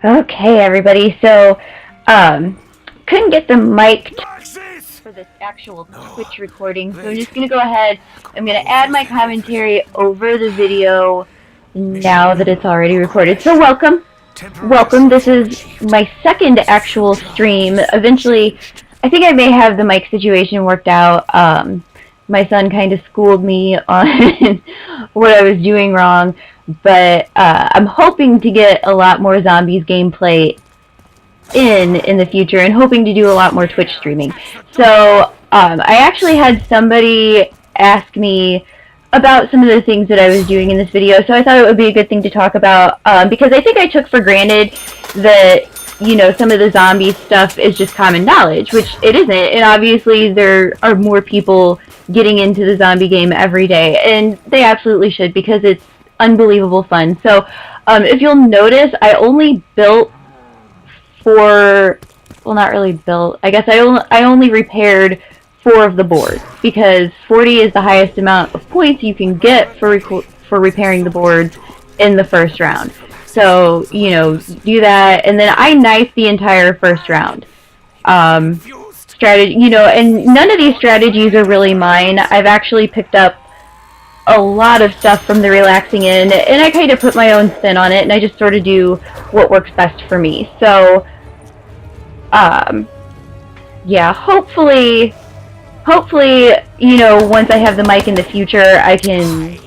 Okay, everybody. So, couldn't get the mic for this actual Twitch recording, so I'm just gonna go ahead. I'm gonna add my commentary over the video now that it's already recorded. So, welcome. This is my second actual stream. Eventually, I think I may have the mic situation worked out. My son kind of schooled me on what I was doing wrong, but I'm hoping to get a lot more zombies gameplay in the future, and hoping to do a lot more Twitch streaming. So I actually had somebody ask me about some of the things that I was doing in this video, so I thought it would be a good thing to talk about, because I think I took for granted that, you know, some of the zombie stuff is just common knowledge, which it isn't, and obviously there are more people getting into the zombie game every day, and they absolutely should, because it's unbelievable fun. So if you'll notice, I only built well, not really built. I guess I only repaired 4 of the boards, because 40 is the highest amount of points you can get for repairing the boards in the first round. So, you know, do that, and then I knifed the entire first round. Strategy, you know, and none of these strategies are really mine. I've actually picked up a lot of stuff from the Relaxing Inn, and I kind of put my own spin on it, and I just sort of do what works best for me. So, yeah, hopefully, you know, once I have the mic in the future, I can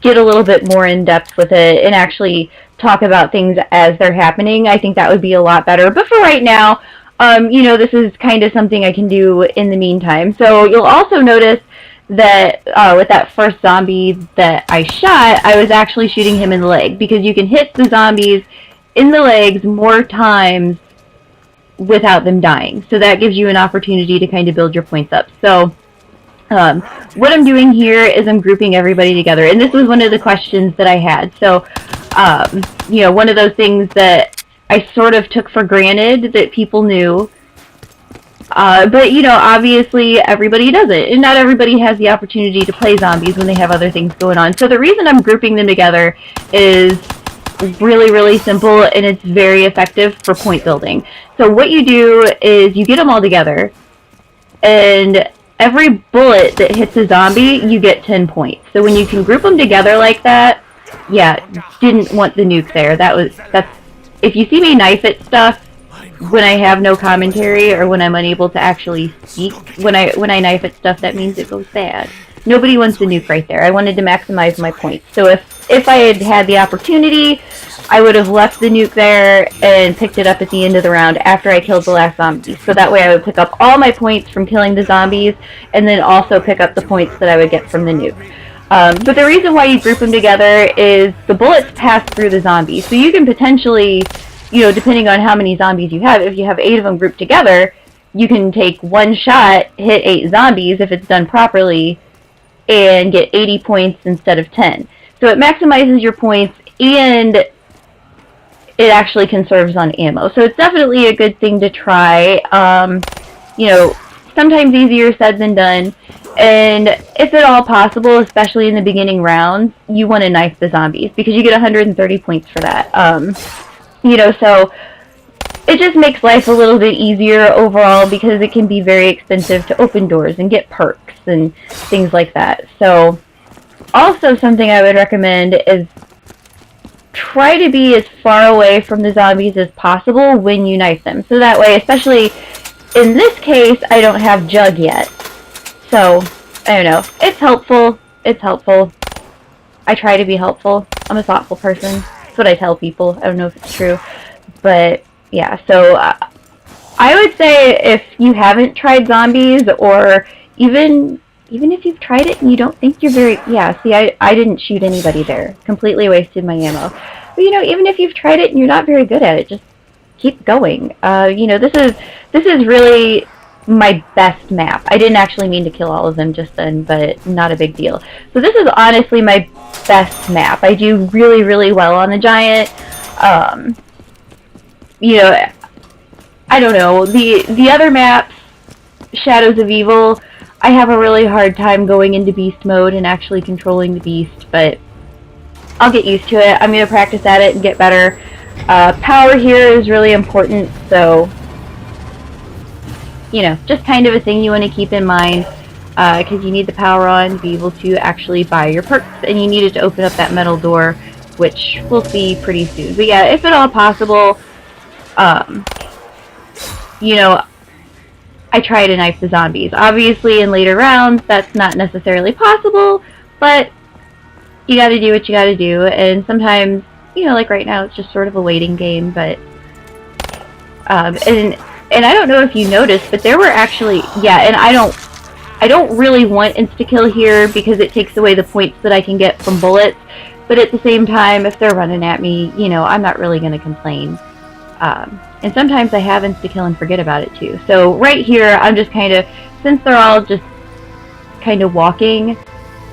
get a little bit more in depth with it and actually talk about things as they're happening. I think that would be a lot better. But for right now, you know, this is kind of something I can do in the meantime. So you'll also notice that with that first zombie that I shot, I was actually shooting him in the leg, because you can hit the zombies in the legs more times without them dying. So that gives you an opportunity to kind of build your points up. So what I'm doing here is I'm grouping everybody together, and this was one of the questions that I had. So you know, one of those things that I sort of took for granted that people knew, but you know, obviously everybody doesn't, and not everybody has the opportunity to play zombies when they have other things going on. So the reason I'm grouping them together is really simple, and it's very effective for point building. So what you do is you get them all together, and every bullet that hits a zombie, you get 10 points. So when you can group them together like that, yeah, didn't want the nuke there. That's if you see me knife it stuff when I have no commentary, or when I'm unable to actually speak, when I knife it stuff, that means it goes bad. Nobody wants the nuke right there. I wanted to maximize my points. So if I had the opportunity, I would have left the nuke there and picked it up at the end of the round after I killed the last zombie. So that way I would pick up all my points from killing the zombies, and then also pick up the points that I would get from the nuke. But the reason why you group them together is the bullets pass through the zombies. So you can potentially, you know, depending on how many zombies you have, if you have 8 of them grouped together, you can take one shot, hit 8 zombies if it's done properly, and get 80 points instead of 10. So it maximizes your points, and it actually conserves on ammo. So it's definitely a good thing to try. You know, sometimes easier said than done. And if at all possible, especially in the beginning rounds, you want to knife the zombies, because you get 130 points for that. You know, so it just makes life a little bit easier overall, because it can be very expensive to open doors and get perks and things like that. So also something I would recommend is try to be as far away from the zombies as possible when you knife them. So that way, especially in this case, I don't have Jug yet. So, I don't know. It's helpful. It's helpful. I try to be helpful. I'm a thoughtful person. That's what I tell people. I don't know if it's true. But yeah, so I would say if you haven't tried zombies, or even if you've tried it and you don't think you're very, yeah, see, I didn't shoot anybody there. Completely wasted my ammo. But you know, even if you've tried it and you're not very good at it, just keep going. You know, this is really my best map. I didn't actually mean to kill all of them just then, but not a big deal. So this is honestly my best map. I do really well on the Giant. You know, I don't know, the other maps, Shadows of Evil, I have a really hard time going into beast mode and actually controlling the beast, but I'll get used to it. I'm going to practice at it and get better. Power here is really important, so, you know, just kind of a thing you want to keep in mind, because you need the power on to be able to actually buy your perks, and you need it to open up that metal door, which we'll see pretty soon. But yeah, if at all possible, you know, I try to knife the zombies. Obviously, in later rounds, that's not necessarily possible, but you gotta do what you gotta do, and sometimes, you know, like right now, it's just sort of a waiting game, but, and I don't know if you noticed, but there were actually, yeah, and I don't really want insta-kill here because it takes away the points that I can get from bullets, but at the same time, if they're running at me, you know, I'm not really gonna complain. And sometimes I have insta-kill and forget about it too. So right here, I'm just kind of, since they're all just kind of walking,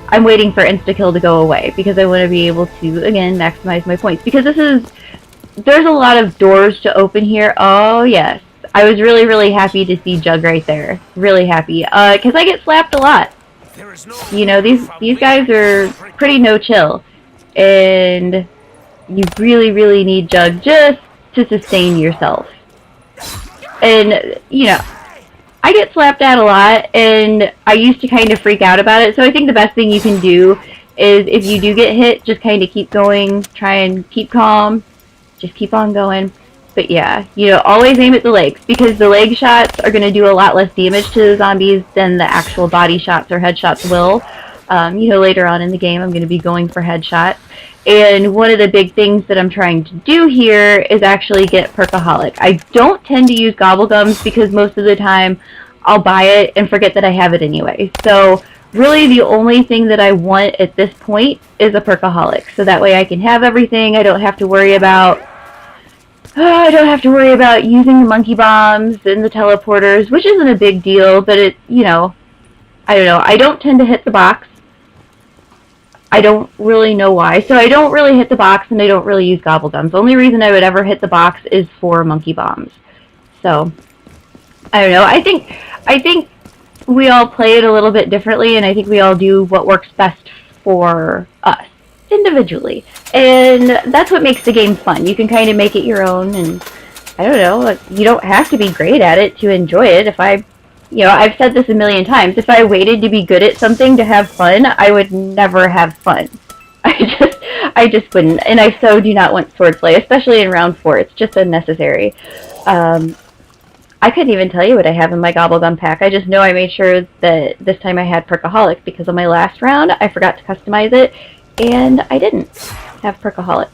I'm waiting for insta-kill to go away because I want to be able to, again, maximize my points. Because there's a lot of doors to open here. Oh, yes. I was really, really happy to see Jug right there. Really happy. Because I get slapped a lot. You know, these guys are pretty no chill. And you really, really need Jug just to sustain yourself. And, you know, I get slapped at a lot, and I used to kind of freak out about it, so I think the best thing you can do is if you do get hit, just kind of keep going, try and keep calm, just keep on going. But yeah, you know, always aim at the legs, because the leg shots are going to do a lot less damage to the zombies than the actual body shots or headshots will. You know, later on in the game, I'm going to be going for headshots. And one of the big things that I'm trying to do here is actually get Perkaholic. I don't tend to use Gobblegums because most of the time I'll buy it and forget that I have it anyway. So really the only thing that I want at this point is a Perkaholic. So that way I can have everything. I don't have to worry about using the monkey bombs and the teleporters, which isn't a big deal, but it, you know, I don't know. I don't tend to hit the box. I don't really know why. So I don't really hit the box, and I don't really use Gobblegums. The only reason I would ever hit the box is for monkey bombs. So, I don't know. I think we all play it a little bit differently, and I think we all do what works best for us individually. And that's what makes the game fun. You can kind of make it your own, and I don't know, you don't have to be great at it to enjoy it. You know, I've said this a million times, if I waited to be good at something to have fun, I would never have fun. I just wouldn't, and I so do not want swordplay, especially in round 4. It's just unnecessary. I couldn't even tell you what I have in my Gobblegum pack. I just know I made sure that this time I had Perkaholic because on my last round I forgot to customize it, and I didn't have Perkaholic.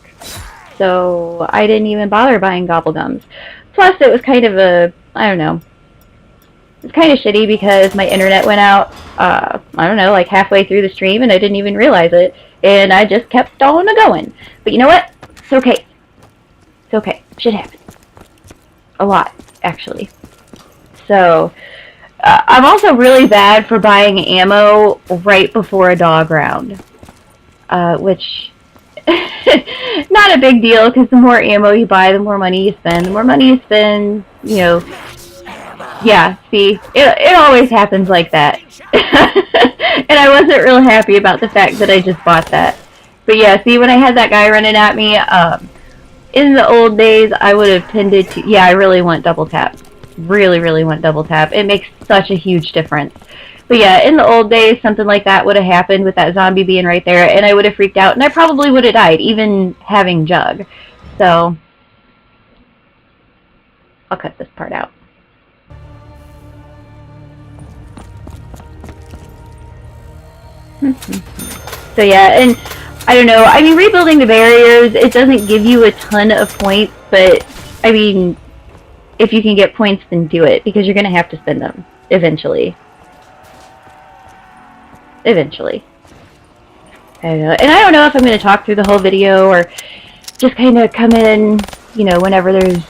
So I didn't even bother buying Gobblegums. Plus, it was kind of a, I don't know, it's kind of shitty because my internet went out, I don't know, like halfway through the stream, and I didn't even realize it, and I just kept on going. But you know what? It's okay. It's okay. Shit happens. A lot, actually. So, I'm also really bad for buying ammo right before a dog round, which, not a big deal, because the more ammo you buy, the more money you spend. The more money you spend, you know, yeah, see, it always happens like that. And I wasn't real happy about the fact that I just bought that. But yeah, see, when I had that guy running at me, in the old days, I would have tended to, yeah, I really want double tap. Really, really want double tap. It makes such a huge difference. But yeah, in the old days, something like that would have happened with that zombie being right there, and I would have freaked out, and I probably would have died, even having Jug. So, I'll cut this part out. So yeah, and I don't know, I mean, rebuilding the barriers, it doesn't give you a ton of points, but, I mean, if you can get points, then do it, because you're going to have to spend them, eventually. Eventually. I don't know, and I don't know if I'm going to talk through the whole video, or just kind of come in, you know, whenever there's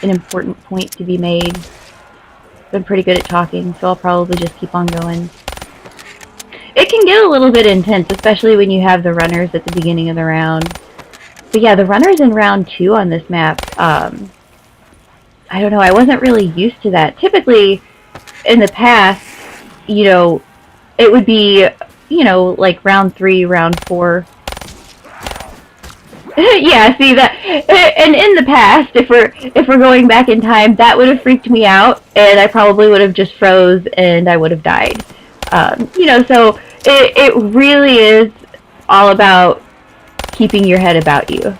an important point to be made. I've been pretty good at talking, so I'll probably just keep on going. It can get a little bit intense, especially when you have the runners at the beginning of the round. But yeah, the runners in round 2 on this map, I don't know, I wasn't really used to that. Typically, in the past, you know, it would be, you know, like round 3, round 4. Yeah, see that, and in the past, if we're going back in time, that would have freaked me out, and I probably would have just froze and I would have died. You know, so it really is all about keeping your head about you.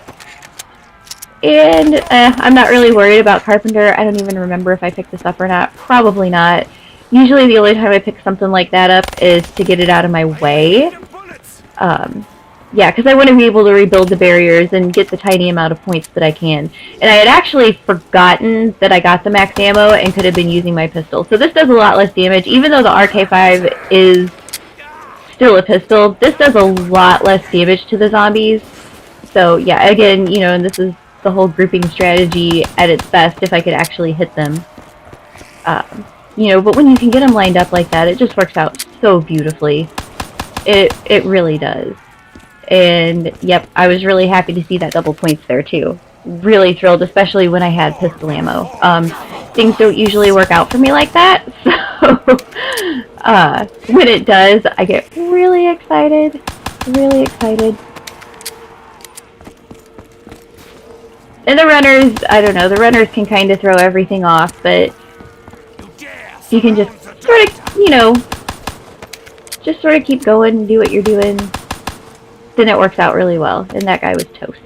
And I'm not really worried about Carpenter. I don't even remember if I picked this up or not. Probably not. Usually the only time I pick something like that up is to get it out of my way. Yeah, because I want to be able to rebuild the barriers and get the tiny amount of points that I can. And I had actually forgotten that I got the max ammo and could have been using my pistol. So this does a lot less damage. Even though the RK5 is still a pistol, this does a lot less damage to the zombies. So yeah, again, you know, and this is the whole grouping strategy at its best if I could actually hit them. You know, but when you can get them lined up like that, it just works out so beautifully. It really does. And yep, I was really happy to see that double points there too. Really thrilled, especially when I had pistol ammo. Things don't usually work out for me like that, so when it does, I get really excited. Really excited. And the runners, I don't know, the runners can kind of throw everything off, but you can just sort of, you know, just sort of keep going and do what you're doing. Then it works out really well. And that guy was toast.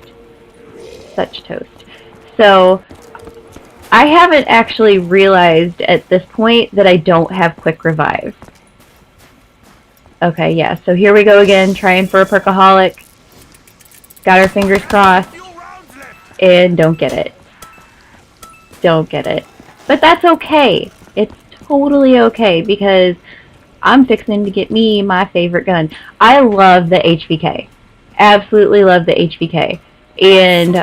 Such toast. So, I haven't actually realized at this point that I don't have quick revive. Okay, yeah, so here we go again, trying for a Perkaholic. Got our fingers crossed. And don't get it. Don't get it. But that's okay. It's totally okay because I'm fixing to get me my favorite gun. I love the HVK. Absolutely love the HVK. And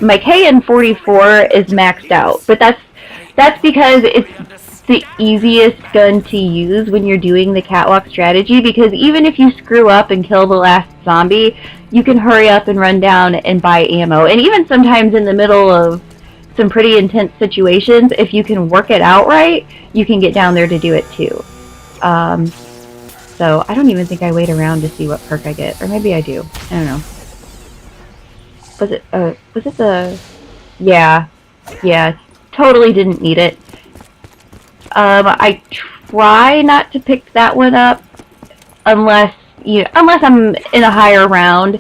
my KN-44 is maxed out. But that's because it's the easiest gun to use when you're doing the catwalk strategy, because even if you screw up and kill the last zombie, you can hurry up and run down and buy ammo. And even sometimes in the middle of some pretty intense situations, if you can work it out right, you can get down there to do it too. So I don't even think I wait around to see what perk I get. Or maybe I do. I don't know. Was it the... Yeah. Yeah. Totally didn't need it. I try not to pick that one up unless I'm in a higher round,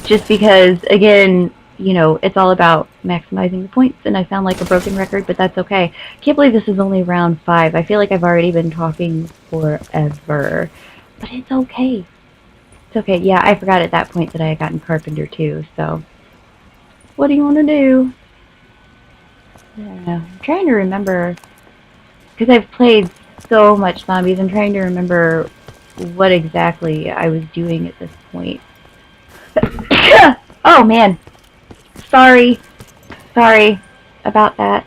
just because, again, you know, it's all about maximizing the points, and I sound like a broken record, but that's okay. Can't believe this is only round 5. I feel like I've already been talking forever, but it's okay. It's okay. Yeah, I forgot at that point that I had gotten Carpenter too, so what do you want to do? I don't know. I'm trying to remember, because I've played so much zombies, I'm trying to remember what exactly I was doing at this point. Oh man. Sorry about that.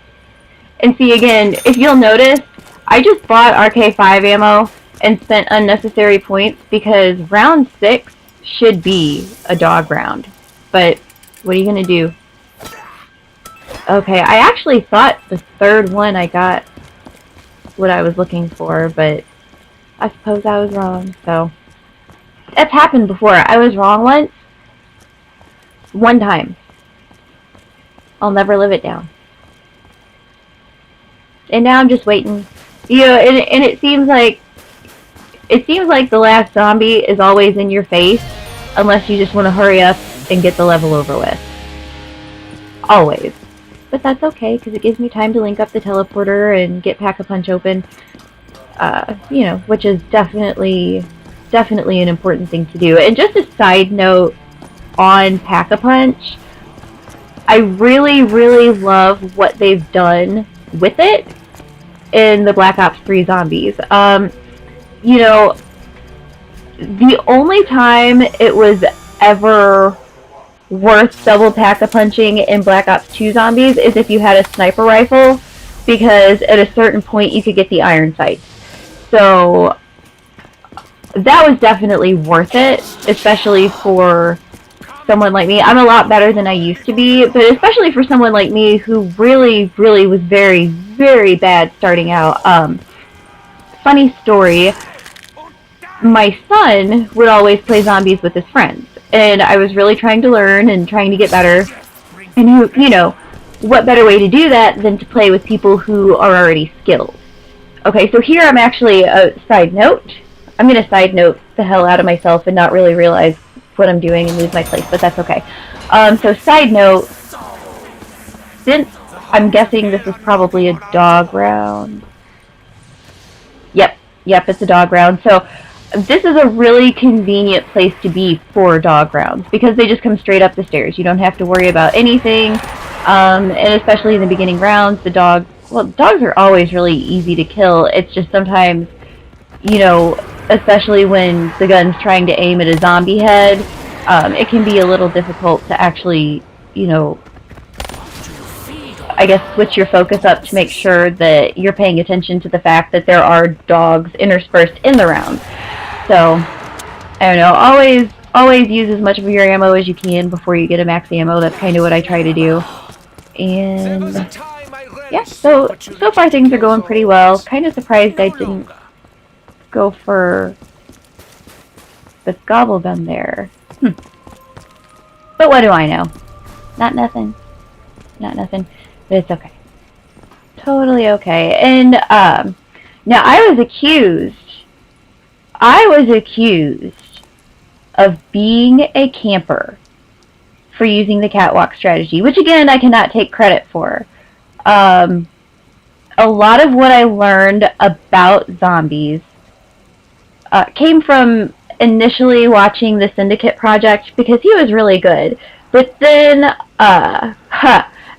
And see, again, if you'll notice, I just bought RK5 ammo and spent unnecessary points because round 6 should be a dog round. But what are you gonna do? Okay, I actually thought the third one I got what I was looking for, but I suppose I was wrong, so. That's happened before. I was wrong once. One time. I'll never live it down. And now I'm just waiting. You know, and it seems like the last zombie is always in your face, unless you just want to hurry up and get the level over with. Always. But that's okay, because it gives me time to link up the teleporter and get Pack-a-Punch open. You know, which is definitely an important thing to do. And just a side note on Pack-a-Punch, I really, really love what they've done with it in the Black Ops 3 Zombies. You know, the only time it was ever worth double Pack-a-Punching in Black Ops 2 Zombies is if you had a sniper rifle, because at a certain point you could get the iron sights. So that was definitely worth it, especially for someone like me. I'm a lot better than I used to be, but especially for someone like me who really, really was very, very bad starting out. Funny story. my son would always play zombies with his friends, and I was really trying to learn and trying to get better. And you know, what better way to do that than to play with people who are already skilled? Okay, so here I'm actually a side note. I'm gonna side note the hell out of myself and not really realize what I'm doing and lose my place, but that's okay. So side note, since I'm guessing this is probably a dog round. Yep, it's a dog round. So this is a really convenient place to be for dog rounds because they just come straight up the stairs. You don't have to worry about anything, and especially in the beginning rounds, dogs are always really easy to kill. It's just sometimes, you know, especially when the gun's trying to aim at a zombie head, it can be a little difficult to actually, you know, I guess switch your focus up to make sure that you're paying attention to the fact that there are dogs interspersed in the round. So, I don't know, always use as much of your ammo as you can before you get a max ammo. That's kind of what I try to do. And yeah, so far things are going pretty well. Kind of surprised I didn't go for the gobble gun there. But what do I know? Not nothing. But it's okay. Totally okay. And now I was accused of being a camper for using the catwalk strategy, which again I cannot take credit for. A lot of what I learned about zombies came from initially watching the Syndicate Project because he was really good. But then,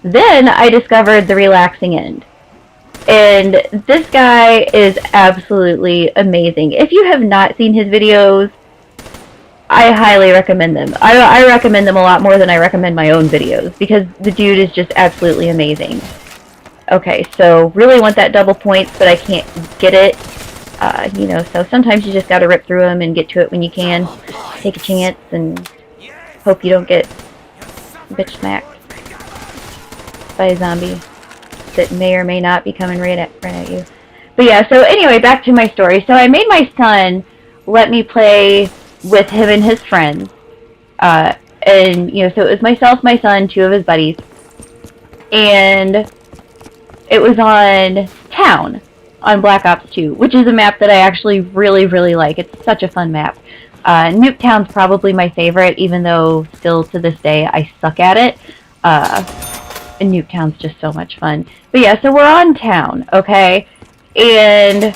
then I discovered the Relaxing End. And this guy is absolutely amazing. If you have not seen his videos, I highly recommend them. I recommend them a lot more than I recommend my own videos because the dude is just absolutely amazing. Okay, so really want that double points, but I can't get it. You know, so sometimes you just gotta rip through them and get to it when you can. Take a chance and hope you don't get bitch smacked by a zombie that may or may not be coming right at you. But yeah, so anyway, back to my story. So I made my son let me play with him and his friends. And, you know, so it was myself, my son, 2 of his buddies. And it was on Town on Black Ops 2, which is a map that I actually really, really like. It's such a fun map. Nuketown's probably my favorite, even though still to this day I suck at it. And Nuketown's just so much fun. But yeah, so we're on Town, okay? And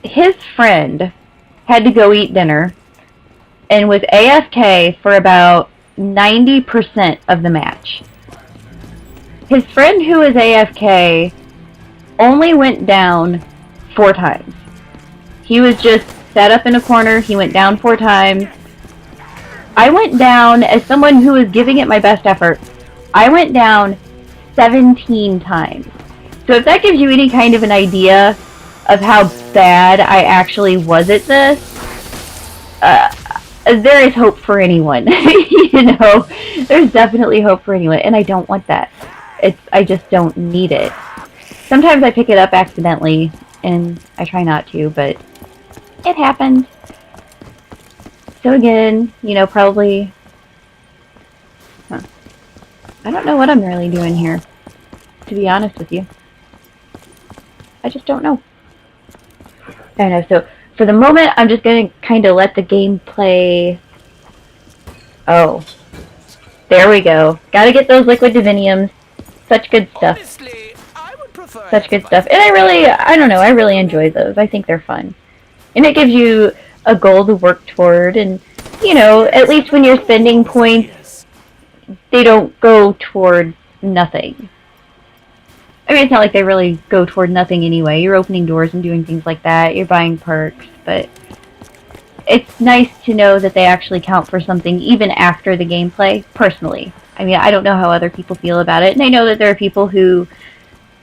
his friend had to go eat dinner and was AFK for about 90% of the match. His friend who was AFK only went down 4 times. He was just sat up in a corner, he went down 4 times. I went down, as someone who was giving it my best effort, I went down 17 times. So if that gives you any kind of an idea of how bad I actually was at this, there is hope for anyone. You know, there's definitely hope for anyone, and I don't want that. I just don't need it. Sometimes I pick it up accidentally, and I try not to, but it happens. So again, you know, probably... I don't know what I'm really doing here, to be honest with you. I just don't know. I don't know, so for the moment, I'm just going to kind of let the game play... Oh. There we go. Gotta get those liquid diviniums. Such good stuff. Such good stuff. And I don't know, I really enjoy those. I think they're fun. And it gives you a goal to work toward, and, you know, at least when you're spending points, they don't go toward nothing. I mean, it's not like they really go toward nothing anyway. You're opening doors and doing things like that. You're buying perks, but it's nice to know that they actually count for something even after the gameplay, personally. I mean, I don't know how other people feel about it, and I know that there are people who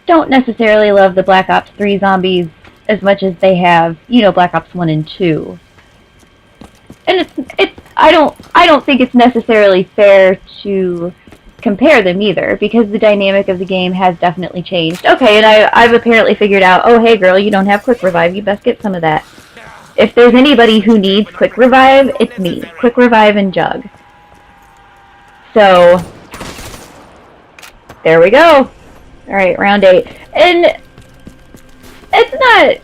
don't necessarily love the Black Ops 3 zombies as much as they have, you know, Black Ops 1 and 2. And I don't think it's necessarily fair to compare them either, because the dynamic of the game has definitely changed. Okay, and I've apparently figured out, oh hey girl, you don't have quick revive, you best get some of that. if there's anybody who needs quick revive, it's me. Quick revive and Jug. So, there we go. Alright, round 8. And it's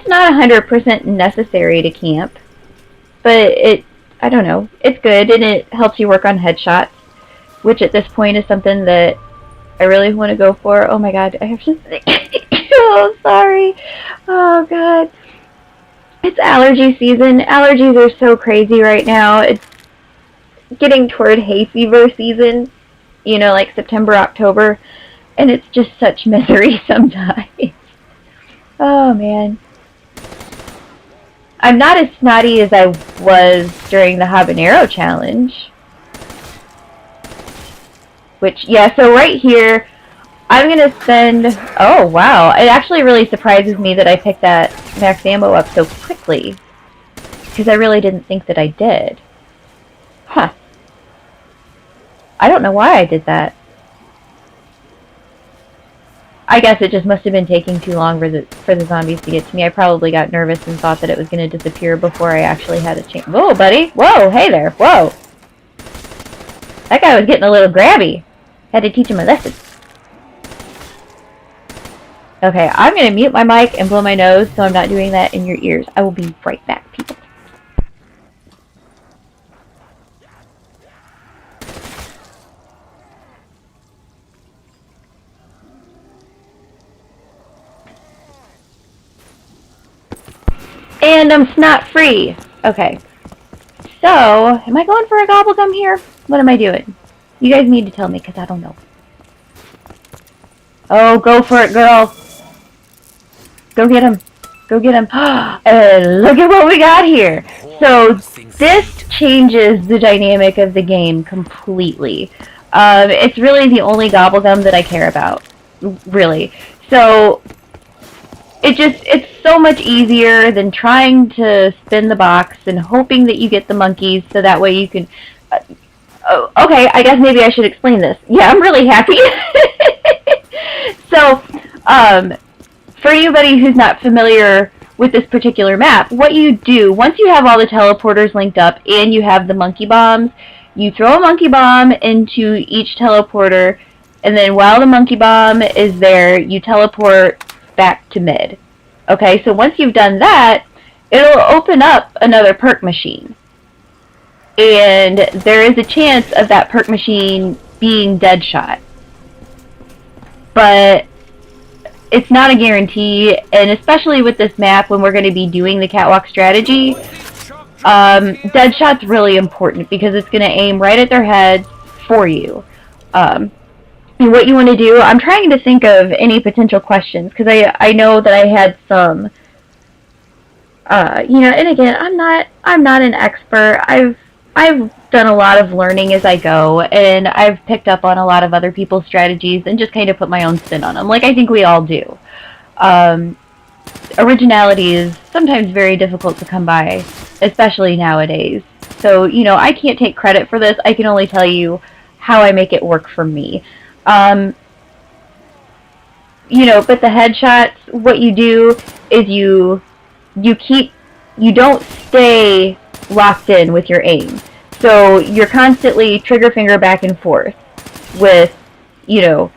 not 100% necessary to camp, but I don't know, it's good, and it helps you work on headshots, which at this point is something that I really want to go for. Oh my god, I have to think. Oh, sorry. Oh god. It's allergy season. Allergies are so crazy right now. It's getting toward hay fever season, you know, like September, October, and it's just such misery sometimes. Oh man. I'm not as snotty as I was during the habanero challenge. Which, yeah, so right here, I'm going to spend... Oh, wow. It actually really surprises me that I picked that max ammo up so quickly. Because I really didn't think that I did. Huh. I don't know why I did that. I guess it just must have been taking too long for the zombies to get to me. I probably got nervous and thought that it was going to disappear before I actually had a chance. Whoa, buddy. Whoa, hey there. Whoa. That guy was getting a little grabby. Had to teach him a lesson. Okay, I'm going to mute my mic and blow my nose so I'm not doing that in your ears. I will be right back, people. And I'm snot free. Okay. So, am I going for a gobblegum here? What am I doing? You guys need to tell me, because I don't know. Oh, go for it, girl. Go get him. Go get him. And look at what we got here. So, this changes the dynamic of the game completely. It's really the only gobblegum that I care about. Really. So, it's so much easier than trying to spin the box and hoping that you get the monkeys so that way you can... okay, I guess maybe I should explain this. Yeah, I'm really happy. So, for anybody who's not familiar with this particular map, what you do, once you have all the teleporters linked up and you have the monkey bombs, you throw a monkey bomb into each teleporter, and then while the monkey bomb is there, you teleport back to mid. Okay, so once you've done that, it'll open up another perk machine. And there is a chance of that perk machine being deadshot. But it's not a guarantee, and especially with this map when we're going to be doing the catwalk strategy, deadshot's really important because it's going to aim right at their heads for you. And what you want to do, I'm trying to think of any potential questions, because I know that I had some, you know, and again, I'm not an expert. I've done a lot of learning as I go, and I've picked up on a lot of other people's strategies and just kind of put my own spin on them, like I think we all do. Originality is sometimes very difficult to come by, especially nowadays. So, you know, I can't take credit for this. I can only tell you how I make it work for me. You know, but the headshots, what you do is you don't stay locked in with your aim. So you're constantly trigger finger back and forth with, you know,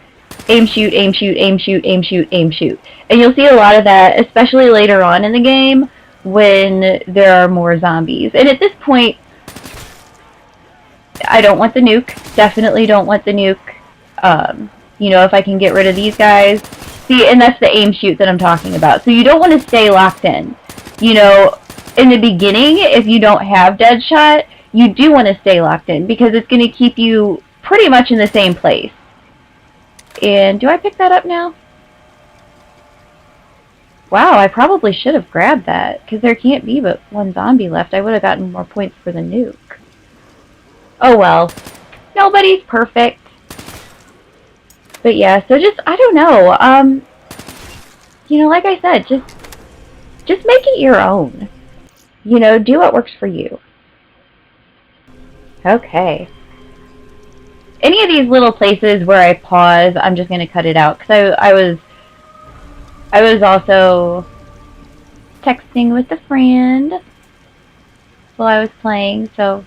aim shoot, aim shoot, aim shoot, aim shoot, aim shoot. And you'll see a lot of that, especially later on in the game when there are more zombies. And at this point, I don't want the nuke. Definitely don't want the nuke. You know, if I can get rid of these guys. See, and that's the aim shoot that I'm talking about. So you don't want to stay locked in. You know, in the beginning, if you don't have Deadshot, you do want to stay locked in because it's going to keep you pretty much in the same place. And do I pick that up now? Wow, I probably should have grabbed that because there can't be but one zombie left. I would have gotten more points for the nuke. Oh well. Nobody's perfect. But yeah, so just, I don't know. You know, like I said, just make it your own. You know, do what works for you. Okay. Any of these little places where I pause, I'm just going to cut it out. Because I was also texting with a friend while I was playing, so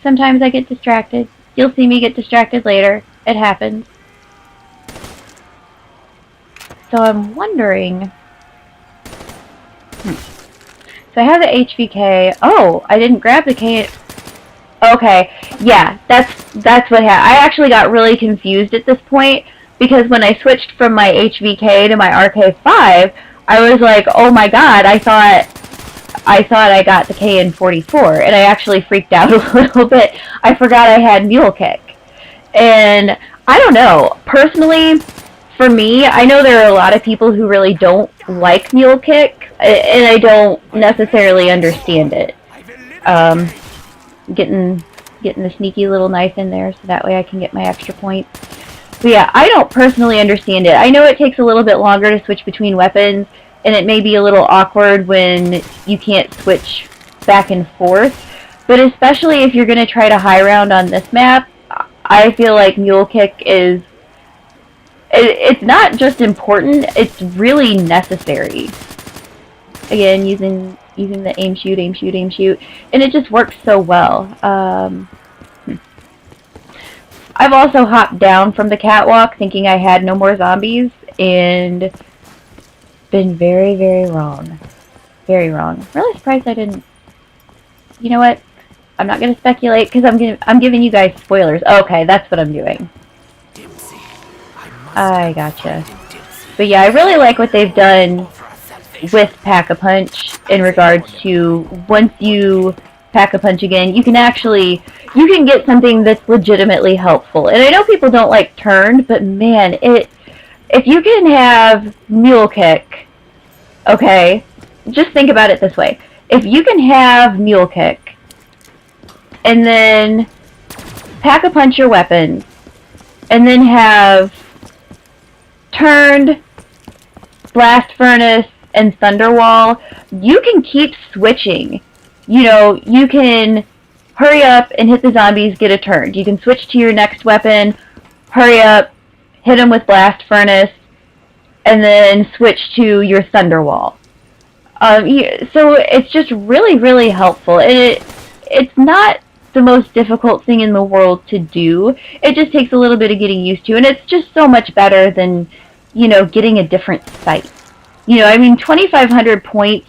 sometimes I get distracted. You'll see me get distracted later. It happens. So I'm wondering... So I have the HVK. Oh, I didn't grab the K... Okay, yeah, that's what happened. I actually got really confused at this point, because when I switched from my HVK to my RK5, I was like, oh my god, I thought I got the KN44, and I actually freaked out a little bit. I forgot I had Mule Kick. And I don't know, personally, for me, I know there are a lot of people who really don't like Mule Kick, and I don't necessarily understand it. Getting the sneaky little knife in there so that way I can get my extra points. But yeah, I don't personally understand it. I know it takes a little bit longer to switch between weapons, and it may be a little awkward when you can't switch back and forth. But especially if you're going to try to high round on this map, I feel like Mule Kick is... It's not just important, it's really necessary. Again, using the aim shoot, aim shoot, aim shoot, and it just works so well. I've also hopped down from the catwalk thinking I had no more zombies, and been very, very wrong. Very wrong. Really surprised I didn't... You know what? I'm not going to speculate because I'm giving you guys spoilers. Okay, that's what I'm doing. I gotcha. But yeah, I really like what they've done with Pack-a-Punch in regards to once you Pack-a-Punch again, you can get something that's legitimately helpful. And I know people don't like turned, but man, if you can have Mule Kick, okay, just think about it this way. If you can have Mule Kick, and then Pack-a-Punch your weapons, and then have turned, Blast Furnace, and Thunderwall, you can keep switching. You know, you can hurry up and hit the zombies, get a turn. You can switch to your next weapon, hurry up, hit them with Blast Furnace, and then switch to your Thunderwall. So it's just really, really helpful. It's not the most difficult thing in the world to do. It just takes a little bit of getting used to, and it's just so much better than, you know, getting a different sight. You know, I mean, 2,500 points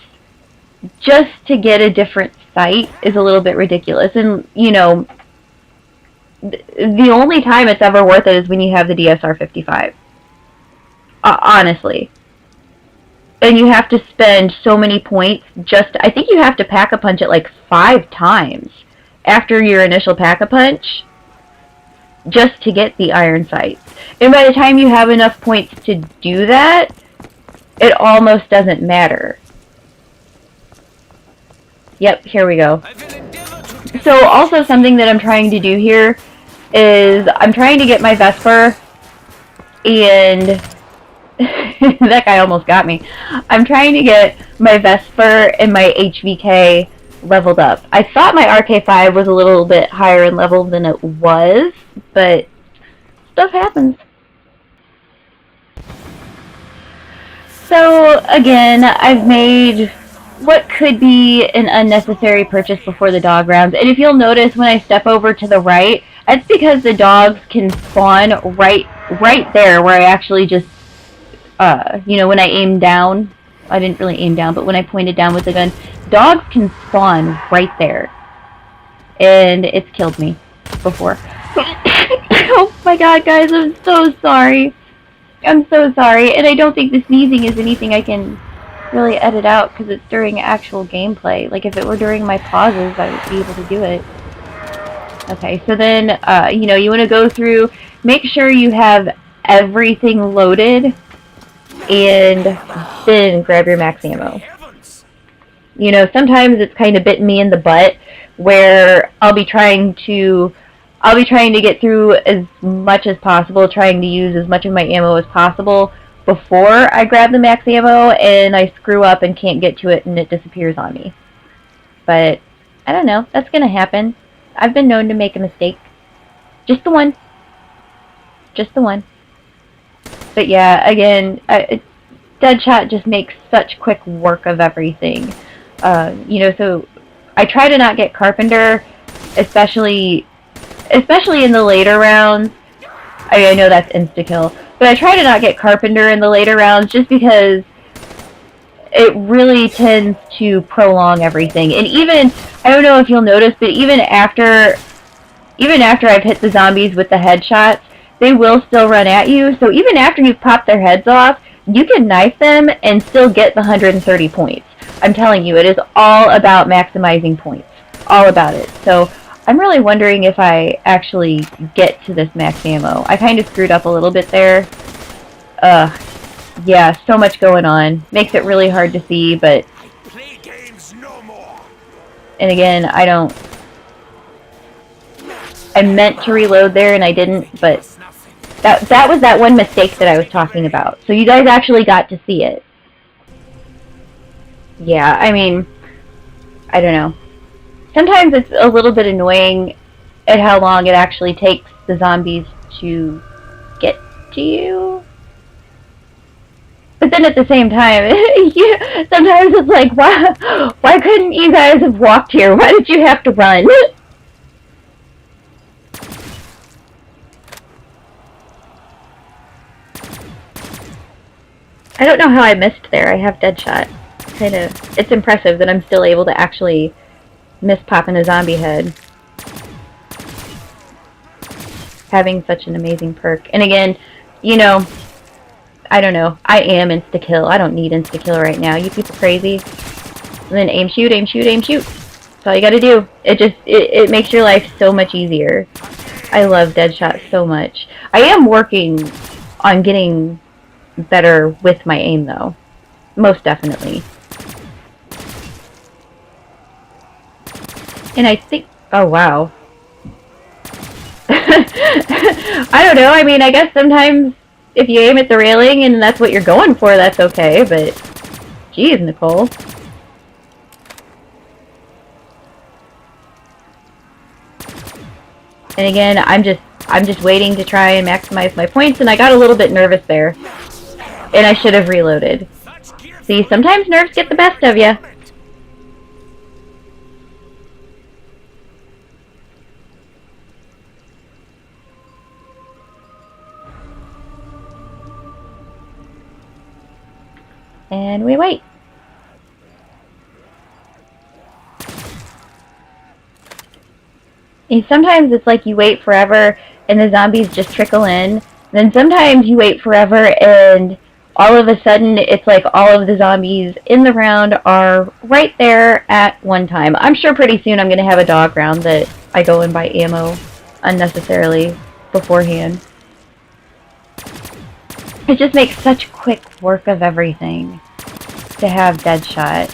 just to get a different sight is a little bit ridiculous. And, you know, the only time it's ever worth it is when you have the DSR-55. Honestly. And you have to spend so many points I think you have to Pack-a-Punch it like 5 times after your initial Pack-a-Punch just to get the iron sights. And by the time you have enough points to do that, it almost doesn't matter. Yep, here we go. So also something that I'm trying to do here is I'm trying to get my Vesper, and that guy almost got me. I'm trying to get my Vesper and my HVK leveled up. I thought my RK5 was a little bit higher in level than it was, but stuff happens. So, again, I've made what could be an unnecessary purchase before the dog rounds. And if you'll notice, when I step over to the right, that's because the dogs can spawn right there where I actually just, you know, when I aim down, I didn't really aim down, but when I pointed down with the gun, dogs can spawn right there. And it's killed me before. Oh my god, guys, I'm so sorry. I'm so sorry, and I don't think the sneezing is anything I can really edit out because it's during actual gameplay. Like, if it were during my pauses, I would be able to do it. Okay, so then, you know, you want to go through, make sure you have everything loaded, and then grab your max ammo. You know, sometimes it's kind of bitten me in the butt, where I'll be trying to get through as much as possible, trying to use as much of my ammo as possible before I grab the max ammo, and I screw up and can't get to it and it disappears on me. But, I don't know, that's gonna happen. I've been known to make a mistake. Just the one. Just the one. But yeah, again, Deadshot just makes such quick work of everything. You know, so I try to not get Carpenter, especially in the later rounds. I know that's insta-kill, but I try to not get Carpenter in the later rounds just because it really tends to prolong everything. And even, I don't know if you'll notice, but even after I've hit the zombies with the headshots, they will still run at you. So even after you've popped their heads off, you can knife them and still get the 130 points. I'm telling you, it is all about maximizing points. All about it. So I'm really wondering if I actually get to this max ammo. I kind of screwed up a little bit there. Yeah, so much going on. Makes it really hard to see, but... Play games no more. And again, I meant to reload there and I didn't, but that was that one mistake that I was talking about. So you guys actually got to see it. Yeah, I mean, I don't know. Sometimes it's a little bit annoying at how long it actually takes the zombies to get to you. But then at the same time, sometimes it's like, why couldn't you guys have walked here? Why did you have to run? I don't know how I missed there. I have Deadshot. It's impressive that I'm still able to actually miss popping a zombie head. Having such an amazing perk. And again, you know, I don't know. I am insta-kill. I don't need insta-kill right now. You people crazy? And then aim, shoot, aim, shoot, aim, shoot. That's all you gotta do. It makes your life so much easier. I love Deadshot so much. I am working on getting better with my aim, though. Most definitely. And I think... Oh, wow. I don't know. I mean, I guess sometimes if you aim at the railing and that's what you're going for, that's okay, but... Jeez, Nicole. And again, I'm just waiting to try and maximize my points, and I got a little bit nervous there. And I should have reloaded. See, sometimes nerves get the best of you. And we wait. And sometimes it's like you wait forever and the zombies just trickle in. Then sometimes you wait forever and all of a sudden it's like all of the zombies in the round are right there at one time. I'm sure pretty soon I'm going to have a dog round that I go and buy ammo unnecessarily beforehand. It just makes such quick work of everything to have Deadshot.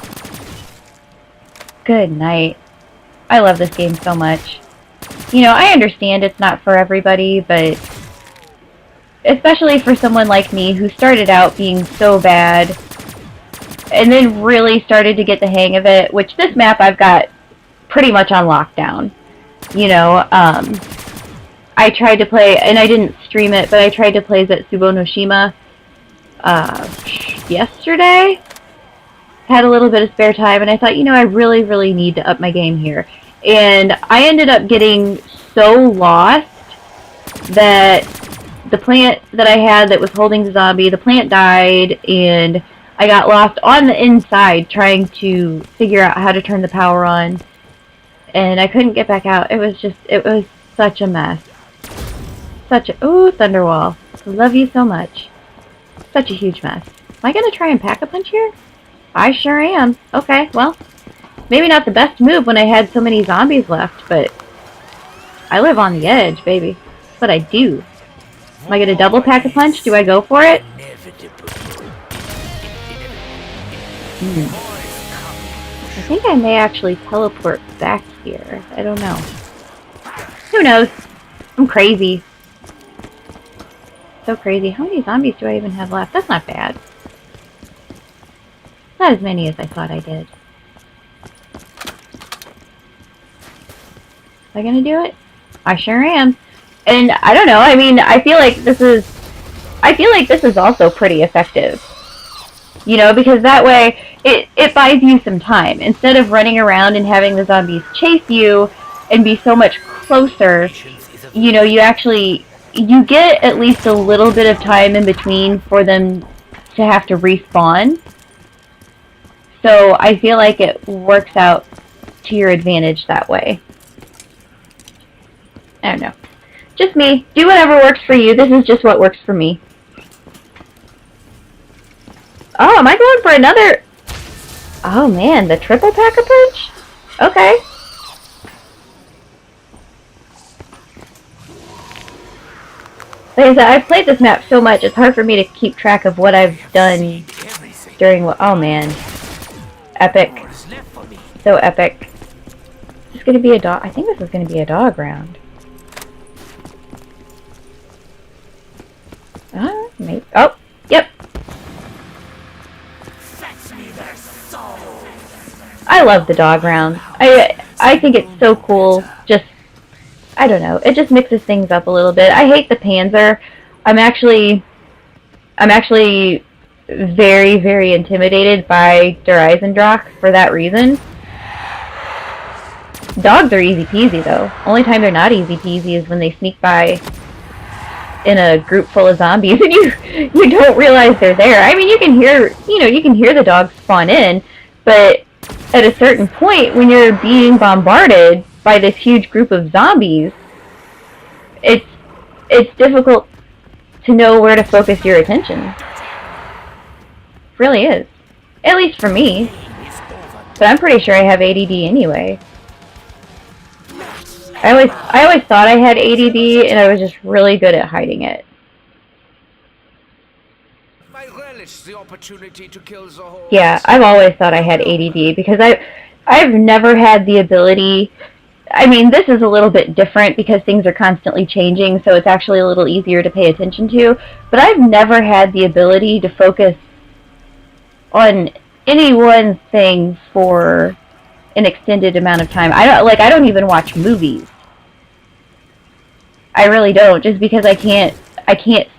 Good night. I love this game so much. You know, I understand it's not for everybody, but especially for someone like me who started out being so bad and then really started to get the hang of it, which this map I've got pretty much on lockdown. You know, I tried to play, and I didn't stream it, but I tried to play Zetsubou no Shima yesterday. Had a little bit of spare time, and I thought, you know, I really, really need to up my game here. And I ended up getting so lost that the plant that I had that was holding the zombie, the plant died, and I got lost on the inside trying to figure out how to turn the power on. And I couldn't get back out. It was such a mess. Ooh, Thunderwall. I love you so much. Such a huge mess. Am I gonna try and pack a punch here? I sure am. Okay, well, maybe not the best move when I had so many zombies left, but I live on the edge, baby. That's what I do. Am I gonna double pack a punch? Do I go for it? I think I may actually teleport back here. I don't know. Who knows? I'm crazy. So crazy. How many zombies do I even have left? That's not bad. Not as many as I thought I did. Am I gonna do it? I sure am. And I don't know, I mean, I feel like this is also pretty effective. You know, because that way it buys you some time. Instead of running around and having the zombies chase you and be so much closer, you know, you get at least a little bit of time in between for them to have to respawn. So I feel like it works out to your advantage that way. I don't know. Just me. Do whatever works for you. This is just what works for me. Oh, am I going for another? Oh man, the triple pack-a-punch? Okay. Like I said, I've played this map so much, it's hard for me to keep track of what I've done during what. Oh man. Epic. So epic. Is this gonna be a dog? I think this is gonna be a dog round. Maybe. Oh, yep. I love the dog round. I think it's so cool. Just, I don't know. It just mixes things up a little bit. I hate the Panzer. I'm actually very, very intimidated by Der Eisendrache for that reason. Dogs are easy peasy though. Only time they're not easy peasy is when they sneak by in a group full of zombies and you don't realize they're there. I mean, you can hear the dogs spawn in, but at a certain point when you're being bombarded by this huge group of zombies, it's difficult to know where to focus your attention. It really is. At least for me. But I'm pretty sure I have ADD anyway. I always thought I had ADD, and I was just really good at hiding it. Yeah, I've always thought I had ADD because I've never had the ability. I mean, this is a little bit different because things are constantly changing, so it's actually a little easier to pay attention to. But I've never had the ability to focus on any one thing for an extended amount of time. I don't even watch movies. I really don't, just because I can't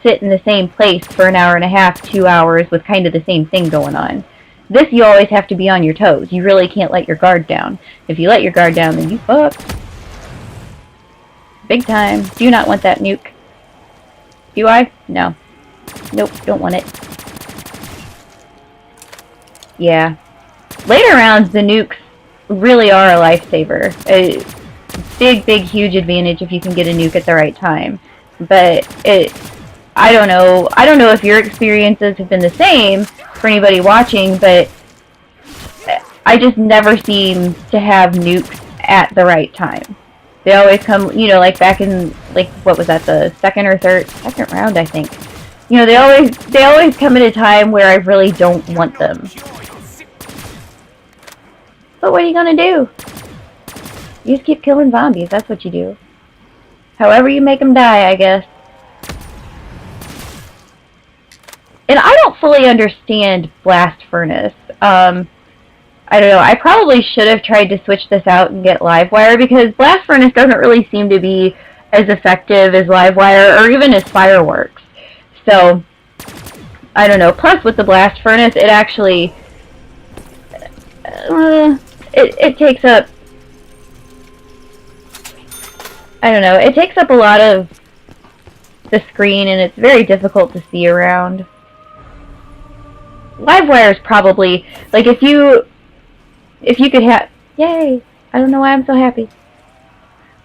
sit in the same place for an hour and a half, 2 hours with kind of the same thing going on. This, you always have to be on your toes. You really can't let your guard down. If you let your guard down, then you fucked. Big time. Do not want that nuke. Do I? No. Nope, don't want it. Yeah. Later rounds, the nukes really are a lifesaver. A big, huge advantage if you can get a nuke at the right time. But I don't know if your experiences have been the same for anybody watching, but I just never seem to have nukes at the right time. They always come, you know, like back in, like, what was that, the second round, I think. You know, they always come at a time where I really don't want them. But what are you gonna do? You just keep killing zombies, that's what you do. However you make them die, I guess. And I don't fully understand Blast Furnace. I don't know, I probably should have tried to switch this out and get Livewire, because Blast Furnace doesn't really seem to be as effective as Livewire, or even as Fireworks. So, I don't know. Plus, with the Blast Furnace, it actually... it takes up... I don't know, it takes up a lot of the screen, and it's very difficult to see around. Livewire is probably... like, if you could have... Yay! I don't know why I'm so happy.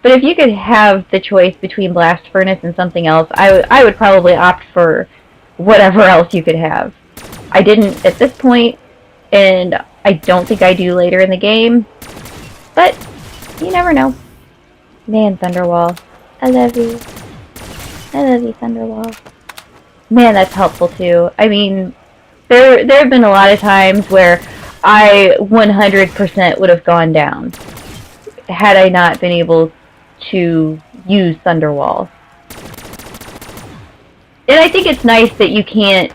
But if you could have the choice between Blast Furnace and something else, I would probably opt for whatever else you could have. I didn't at this point, and I don't think I do later in the game. But, you never know. Man, Thunderwall. I love you. I love you, Thunderwall. Man, that's helpful too. I mean, there have been a lot of times where I 100% would have gone down had I not been able to use Thunderwall. And I think it's nice that you can't,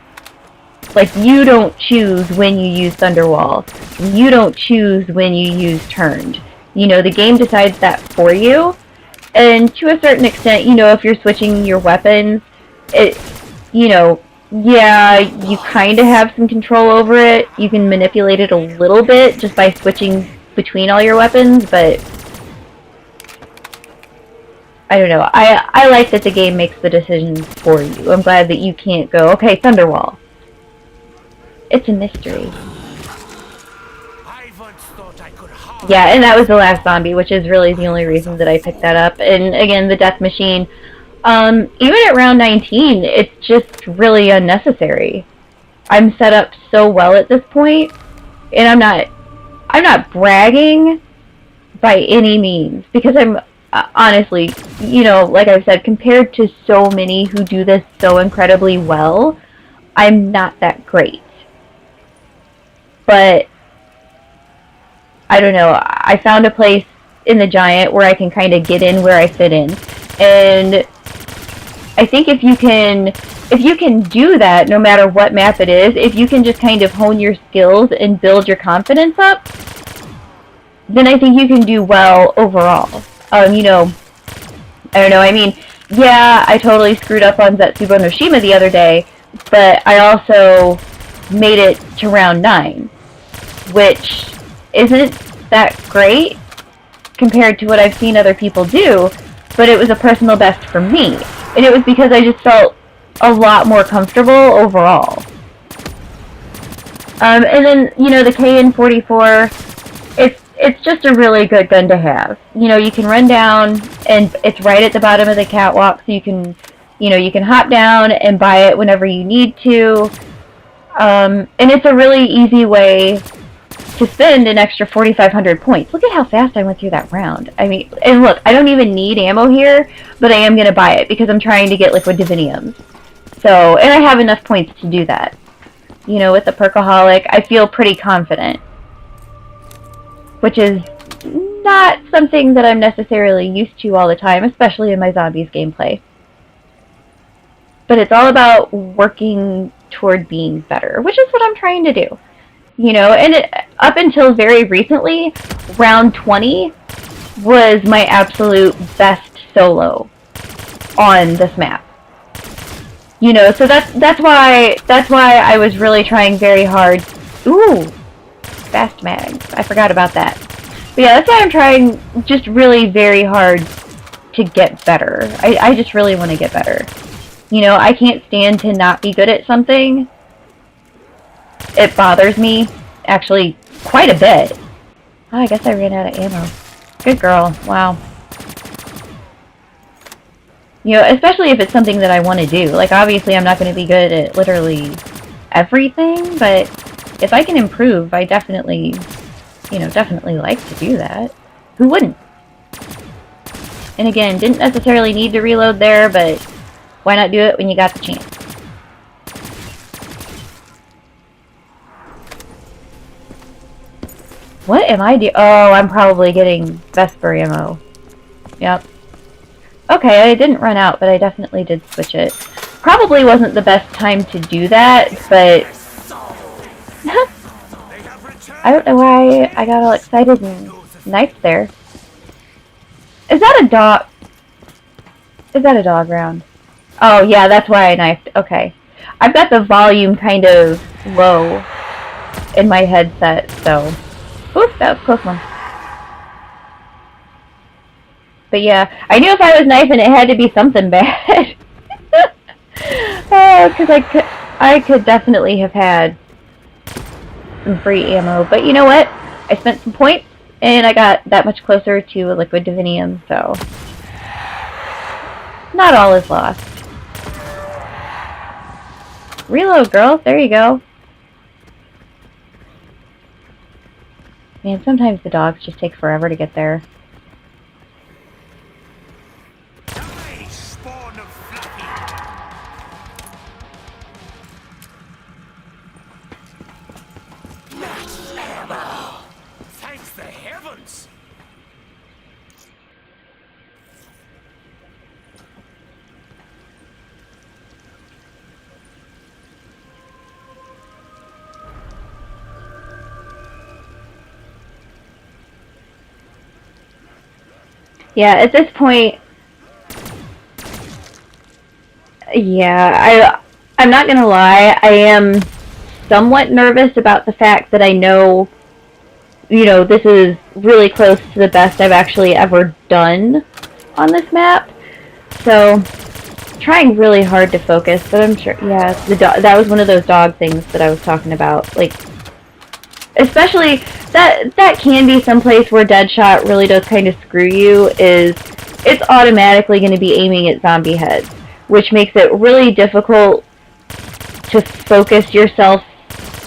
like, you don't choose when you use Thunderwall. You don't choose when you use Turned. You know, the game decides that for you. And to a certain extent, you know, if you're switching your weapons, you know, yeah, you kind of have some control over it. You can manipulate it a little bit just by switching between all your weapons, but I don't know. I like that the game makes the decisions for you. I'm glad that you can't go, okay, Thunderwall. It's a mystery. I once thought I could harm. Yeah, and that was the last zombie, which is really the only reason that I picked that up. And again, the death machine. Even at round 19, it's just really unnecessary. I'm set up so well at this point, and I'm not bragging by any means, because I'm honestly, you know, like I've said, compared to so many who do this so incredibly well, I'm not that great. But I don't know, I found a place in the Giant where I can kind of get in where I fit in. And I think if you can do that, no matter what map it is, if you can just kind of hone your skills and build your confidence up, then I think you can do well overall. You know, I don't know, I mean, yeah, I totally screwed up on Zetsubo no Shima the other day, but I also made it to round 9, which isn't that great compared to what I've seen other people do, but it was a personal best for me. And it was because I just felt a lot more comfortable overall. And then, you know, the KN-44, it's just a really good gun to have. You know, you can run down, and it's right at the bottom of the catwalk, so you can, you know, you can hop down and buy it whenever you need to. And it's a really easy way to spend an extra 4,500 points. Look at how fast I went through that round. I mean, and look, I don't even need ammo here, but I am going to buy it because I'm trying to get Liquid Diviniums. So, and I have enough points to do that. You know, with the Perkaholic, I feel pretty confident. Which is not something that I'm necessarily used to all the time, especially in my zombies gameplay. But it's all about working toward being better, which is what I'm trying to do. You know, and up until very recently, round 20 was my absolute best solo on this map. You know, so that's why I was really trying very hard. Ooh, fast mags. I forgot about that. But yeah, that's why I'm trying just really very hard to get better. I just really want to get better. You know, I can't stand to not be good at something. It bothers me, actually, quite a bit. Oh, I guess I ran out of ammo. Good girl. Wow. You know, especially if it's something that I want to do. Like, obviously, I'm not going to be good at literally everything, but if I can improve, I definitely, you know, definitely like to do that. Who wouldn't? And again, didn't necessarily need to reload there, but why not do it when you got the chance? What am I doing? Oh, I'm probably getting Vesper ammo. Yep. Okay, I didn't run out, but I definitely did switch it. Probably wasn't the best time to do that, but I don't know why I got all excited and knifed there. Is that a dog? Is that a dog round? Oh, yeah, that's why I knifed. Okay. I've got the volume kind of low in my headset, so... Oof, that was a close one. But yeah, I knew if I was knifing it had to be something bad. Oh, because I could definitely have had some free ammo. But you know what? I spent some points, and I got that much closer to a Liquid Divinium, so... Not all is lost. Reload, girl. There you go. Man, sometimes the dogs just take forever to get there. Die, spawn of Fluffy. Max ammo. Thanks the heavens. Yeah, at this point, yeah, I'm not gonna lie, I am somewhat nervous about the fact that I know, you know, this is really close to the best I've actually ever done on this map. So, trying really hard to focus, but I'm sure, yeah, that was one of those dog things that I was talking about. Like, especially, that can be someplace where Deadshot really does kind of screw you, is it's automatically going to be aiming at zombie heads, which makes it really difficult to focus yourself.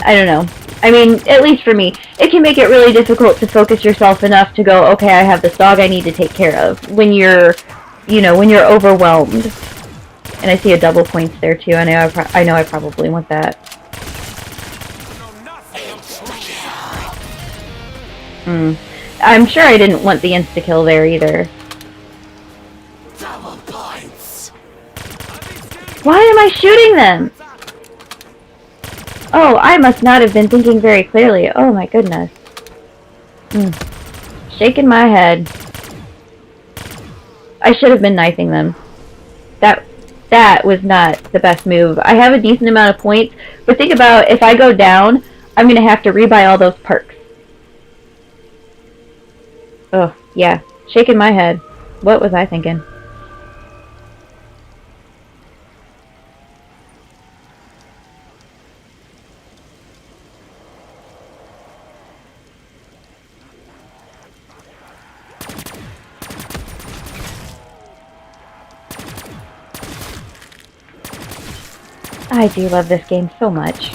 I don't know. I mean, at least for me, it can make it really difficult to focus yourself enough to go, okay, I have this dog I need to take care of, when you're, you know, when you're overwhelmed. And I see a double points there too. I know I probably want that. I'm sure I didn't want the insta-kill there either. Double points. Why am I shooting them? Oh, I must not have been thinking very clearly. Oh my goodness. Shaking my head. I should have been knifing them. That was not the best move. I have a decent amount of points, but think about if I go down, I'm going to have to rebuy all those perks. Oh, yeah. Shaking my head. What was I thinking? I do love this game so much.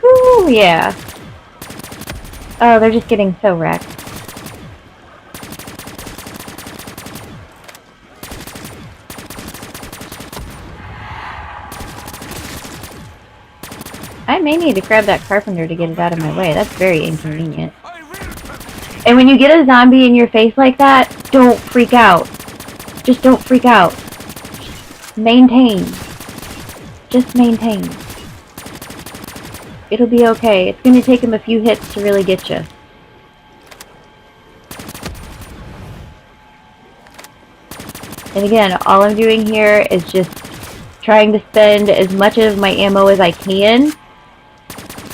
Whew, yeah. Oh, they're just getting so wrecked. I may need to grab that carpenter to get it out of my way. That's very inconvenient. And when you get a zombie in your face like that, don't freak out. Just don't freak out. Maintain. Just maintain. It'll be okay. It's going to take him a few hits to really get you. And again, all I'm doing here is just trying to spend as much of my ammo as I can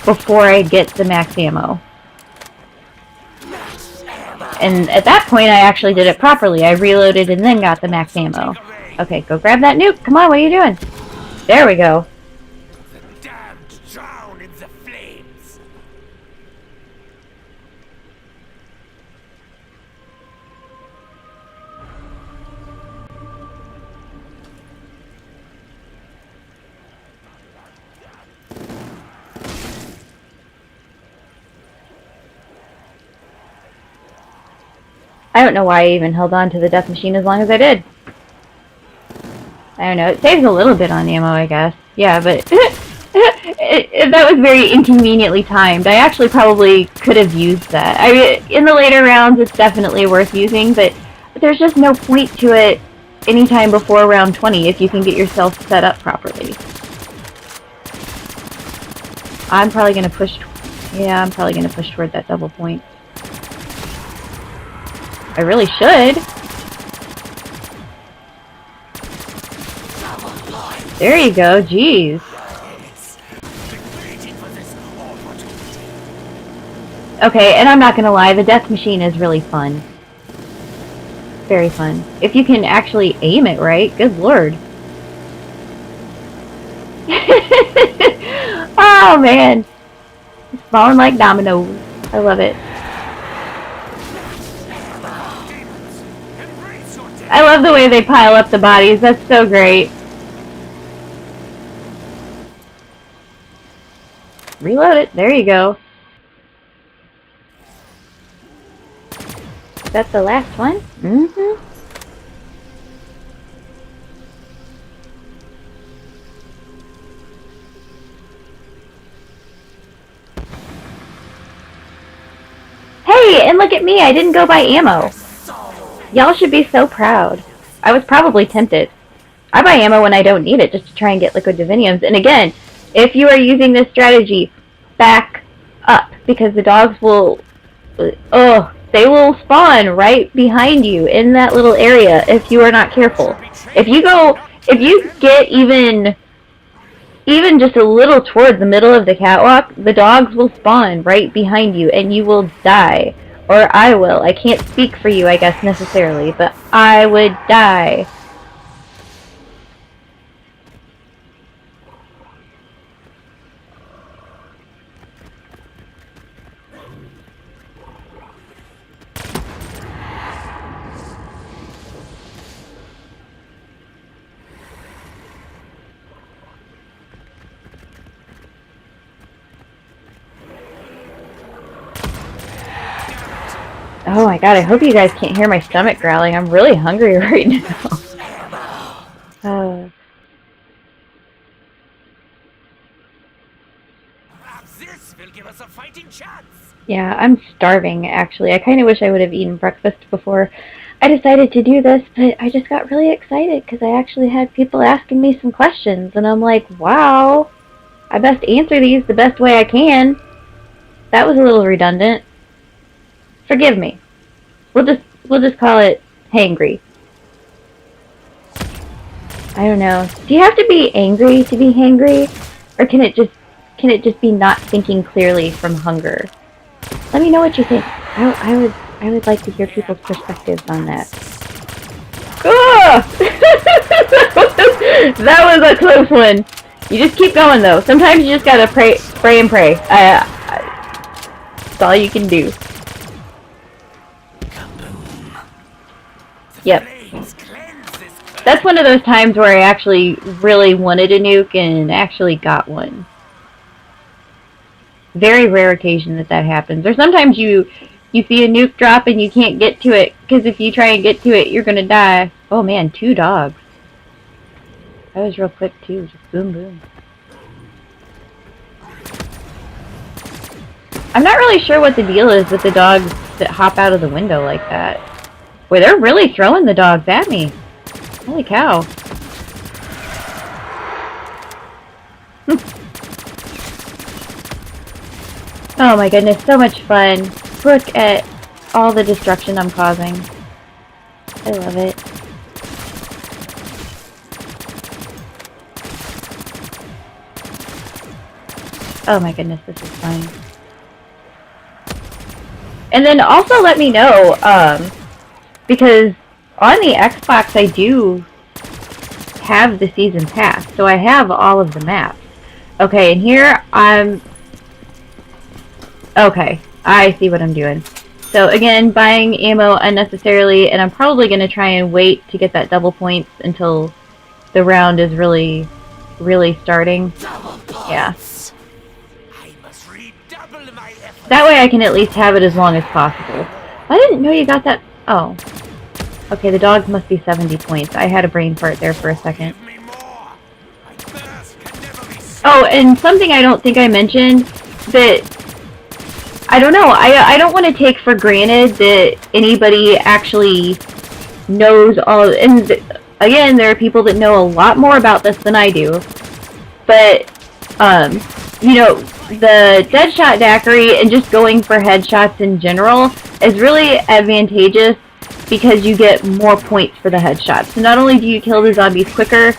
before I get the max ammo. And at that point, I actually did it properly. I reloaded and then got the max ammo. Okay, go grab that nuke. Come on, what are you doing? There we go. The damned drown in the flames. I don't know why I even held on to the death machine as long as I did. I don't know. It saves a little bit on ammo, I guess. Yeah, but that was very inconveniently timed. I actually probably could have used that. I mean, in the later rounds, it's definitely worth using, but there's just no point to it anytime before round 20 if you can get yourself set up properly. I'm probably going to push... Yeah, I'm probably going to push toward that double point. I really should. There you go, jeez. Okay, and I'm not gonna lie, the death machine is really fun. Very fun. If you can actually aim it right, good lord. Oh man. It's falling like dominoes. I love it. I love the way they pile up the bodies. That's so great. Reload it. There you go. That's the last one? Mm-hmm. Hey, and look at me. I didn't go buy ammo. Y'all should be so proud. I was probably tempted. I buy ammo when I don't need it just to try and get liquid diviniums. And again, if you are using this strategy, back up. Because the dogs will... Oh, They will spawn right behind you in that little area if you are not careful. If you get even just a little toward the middle of the catwalk, the dogs will spawn right behind you and you will die. Or I will. I can't speak for you, I guess, necessarily, but I would die. Oh my god, I hope you guys can't hear my stomach growling. I'm really hungry right now. This will give us a fighting chance. Yeah, I'm starving, actually. I kind of wish I would have eaten breakfast before I decided to do this, but I just got really excited because I actually had people asking me some questions, and I'm like, wow, I best answer these the best way I can. That was a little redundant. Forgive me. We'll just call it hangry. I don't know. Do you have to be angry to be hangry, or can it just be not thinking clearly from hunger? Let me know what you think. I would like to hear people's perspectives on that. That was a close one. You just keep going though. Sometimes you just gotta pray and pray. That's all you can do. Yep. That's one of those times where I actually really wanted a nuke and actually got one. Very rare occasion that happens. Or sometimes you see a nuke drop and you can't get to it, because if you try and get to it, you're gonna die. Oh man, 2 dogs. That was real quick too, just boom boom. I'm not really sure what the deal is with the dogs that hop out of the window like that. Boy, they're really throwing the dogs at me. Holy cow. Oh my goodness, so much fun. Look at all the destruction I'm causing. I love it. Oh my goodness, this is fun. And then also let me know, because on the Xbox I do have the season pass, so I have all of the maps. Okay, and here okay, I see what I'm doing. So again, buying ammo unnecessarily, and I'm probably going to try and wait to get that double points until the round is really starting. Yeah. That way I can at least have it as long as possible. I didn't know you got that. Oh. Okay, the dogs must be 70 points. I had a brain fart there for a second. Oh, and something I don't think I mentioned, that I don't know, I don't want to take for granted that anybody actually knows all, and again, there are people that know a lot more about this than I do, but, you know, the Deadshot Daiquiri and just going for headshots in general is really advantageous because you get more points for the headshots. So not only do you kill the zombies quicker,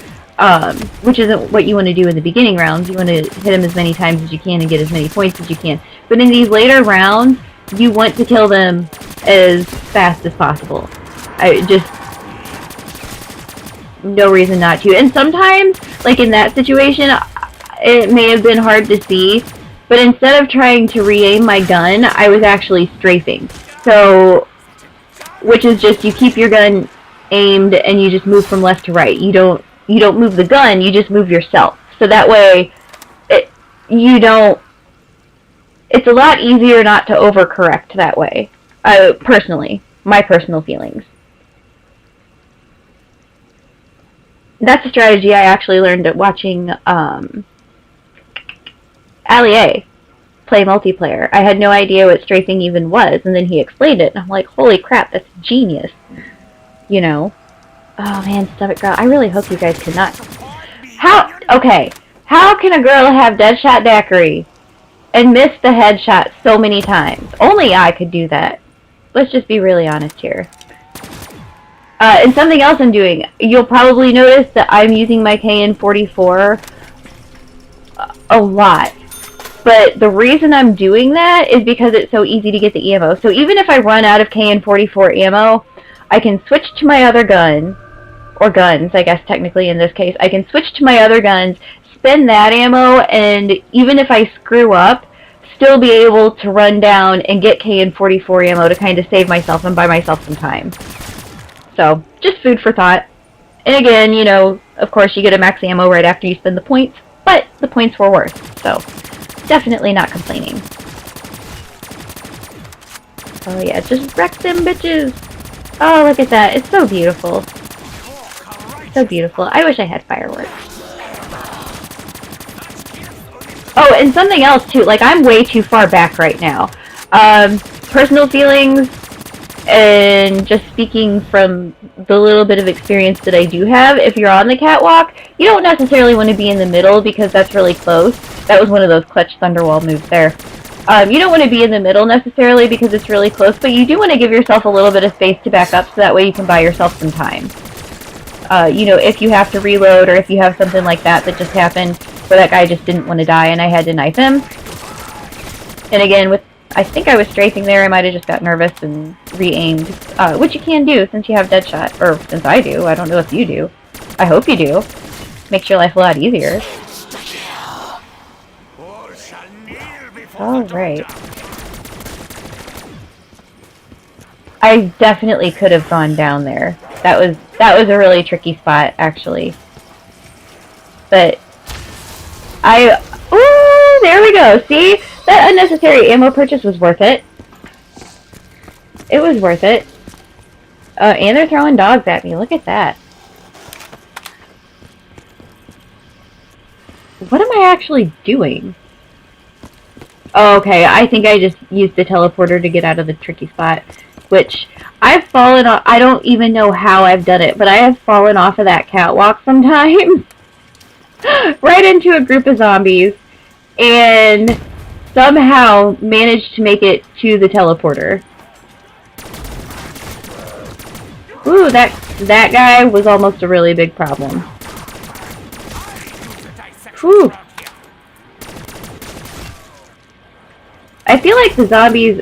which isn't what you want to do in the beginning rounds, you want to hit them as many times as you can and get as many points as you can, but in these later rounds, you want to kill them as fast as possible. No reason not to. And sometimes, like in that situation, it may have been hard to see, but instead of trying to re-aim my gun, I was actually strafing. So, which is just, you keep your gun aimed and you just move from left to right. You don't move the gun, you just move yourself. So that way, it's a lot easier not to overcorrect that way. Personally, my personal feelings. That's a strategy I actually learned at watching Ali A play multiplayer. I had no idea what strafing even was, and then he explained it, and I'm like, holy crap, that's genius. You know? Oh man, stomach growl. I really hope you guys could not. Okay, how can a girl have Deadshot Daiquiri and miss the headshot so many times? Only I could do that. Let's just be really honest here. And something else I'm doing, you'll probably notice that I'm using my KN-44 a lot. But the reason I'm doing that is because it's so easy to get the ammo. So even if I run out of KN-44 ammo, I can switch to my other gun, or guns, I guess technically in this case. I can switch to my other guns, spend that ammo, and even if I screw up, still be able to run down and get KN-44 ammo to kind of save myself and buy myself some time. So, just food for thought. And again, you know, of course you get a max ammo right after you spend the points, but the points were worth, so definitely not complaining. Oh yeah, just wreck them bitches! Oh, look at that, it's so beautiful. So beautiful. I wish I had fireworks. Oh, and something else too, like I'm way too far back right now. Personal feelings, and just speaking from the little bit of experience that I do have, if you're on the catwalk, you don't necessarily want to be in the middle because that's really close. That was one of those clutch Thunderwall moves there. You don't want to be in the middle necessarily because it's really close, but you do want to give yourself a little bit of space to back up so that way you can buy yourself some time. You know, if you have to reload or if you have something like that that just happened where that guy just didn't want to die and I had to knife him. And again, with I think I was strafing there, I might have just got nervous and re-aimed, which you can do since you have Deadshot, or since I do. I don't know if you do. I hope you do. Makes your life a lot easier. Alright. I definitely could have gone down there. That was a really tricky spot, actually. But ooh, there we go. See? That unnecessary ammo purchase was worth it. It was worth it. And they're throwing dogs at me. Look at that. What am I actually doing? Oh, okay, I think I just used the teleporter to get out of the tricky spot. Which, I've fallen off. I don't even know how I've done it, but I have fallen off of that catwalk sometimes. Right into a group of zombies. And somehow managed to make it to the teleporter. Ooh, that guy was almost a really big problem. Whew. I feel like the zombies,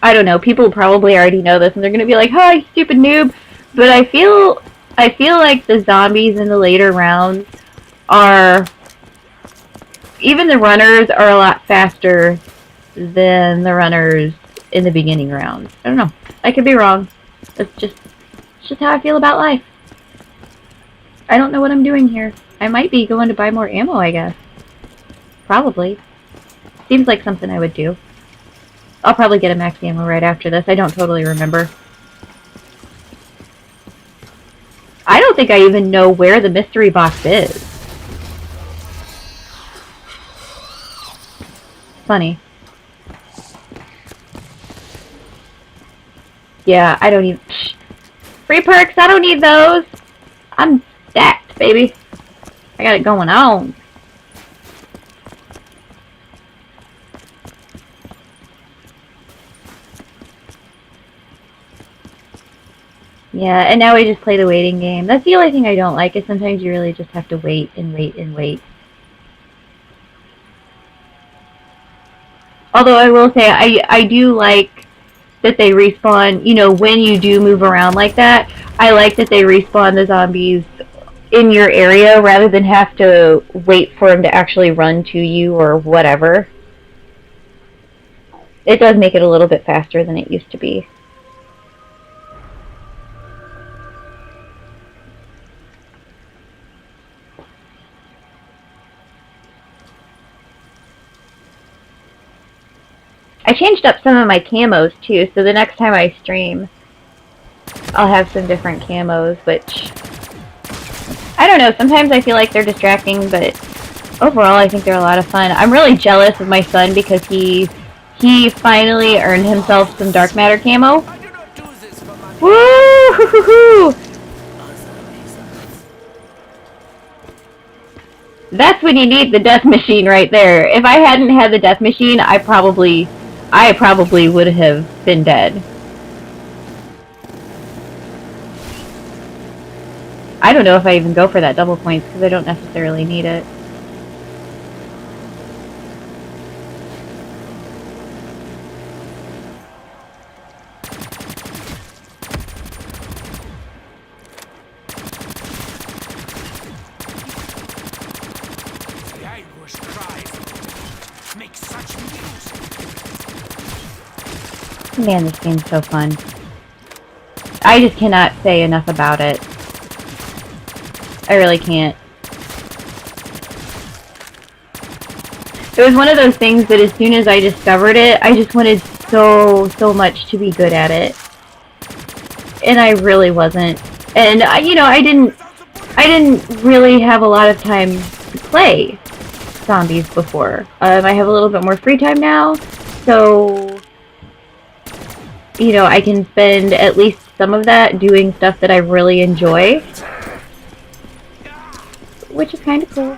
I don't know, people probably already know this and they're gonna be like, "Hi, stupid noob," but I feel like the zombies in the later rounds are, even the runners are a lot faster than the runners in the beginning rounds. I don't know. I could be wrong. It's just how I feel about life. I don't know what I'm doing here. I might be going to buy more ammo, I guess. Probably. Seems like something I would do. I'll probably get a max ammo right after this. I don't totally remember. I don't think I even know where the mystery box is. Funny. Yeah, I don't even... Free perks, I don't need those. I'm stacked, baby. I got it going on. Yeah, and now we just play the waiting game. That's the only thing I don't like, is sometimes you really just have to wait and wait and wait. Although I will say, I do like that they respawn, you know, when you do move around like that. I like that they respawn the zombies in your area rather than have to wait for them to actually run to you or whatever. It does make it a little bit faster than it used to be. I changed up some of my camos too, so the next time I stream, I'll have some different camos, which, I don't know, sometimes I feel like they're distracting, but overall I think they're a lot of fun. I'm really jealous of my son because he finally earned himself some dark matter camo. Woo! That's when you need the death machine right there. If I hadn't had the death machine, I probably I probably would have been dead. I don't know if I even go for that double points because I don't necessarily need it. The Irish cries make such music. Man, this game's so fun. I just cannot say enough about it. I really can't. It was one of those things that as soon as I discovered it, I just wanted so much to be good at it. And I really wasn't. And I didn't really have a lot of time to play zombies before. I have a little bit more free time now, so I can spend at least some of that doing stuff that I really enjoy. Which is kind of cool.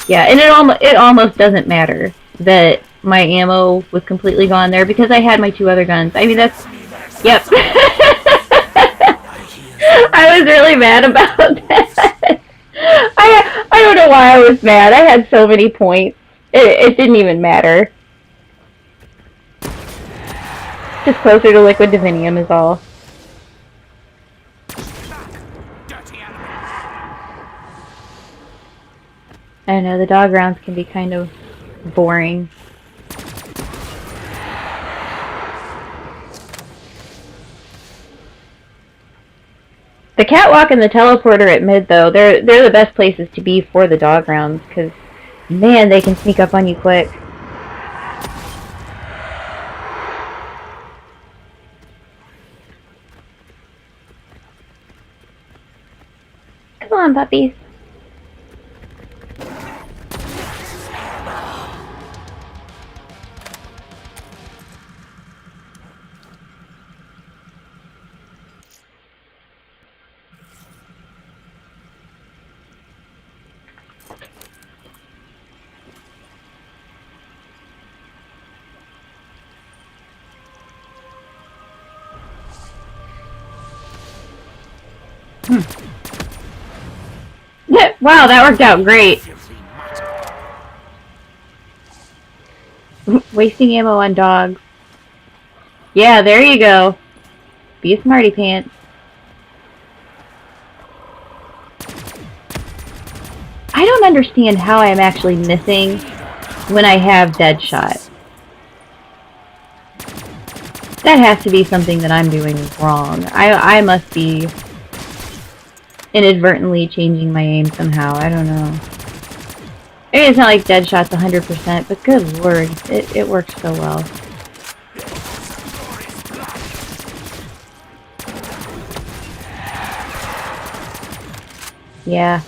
Yeah, and it almost doesn't matter that my ammo was completely gone there because I had my 2 other guns. I mean, that's... Yep. I was really mad about that. I don't know why I was mad. I had so many points. It didn't even matter. Just closer to Liquid Divinium is all. I know, the dog rounds can be kind of boring. The catwalk and the teleporter at mid, though, they're the best places to be for the dog rounds, because, man, they can sneak up on you quick. Come on, puppies. Wow, that worked out great. Wasting ammo on dogs. Yeah, there you go. Be a smarty pants. I don't understand how I am actually missing when I have Deadshot. That has to be something that I'm doing wrong. I must be inadvertently changing my aim somehow. I don't know. I mean, it's not like Deadshot's 100%, but good lord, it works so well. Yeah.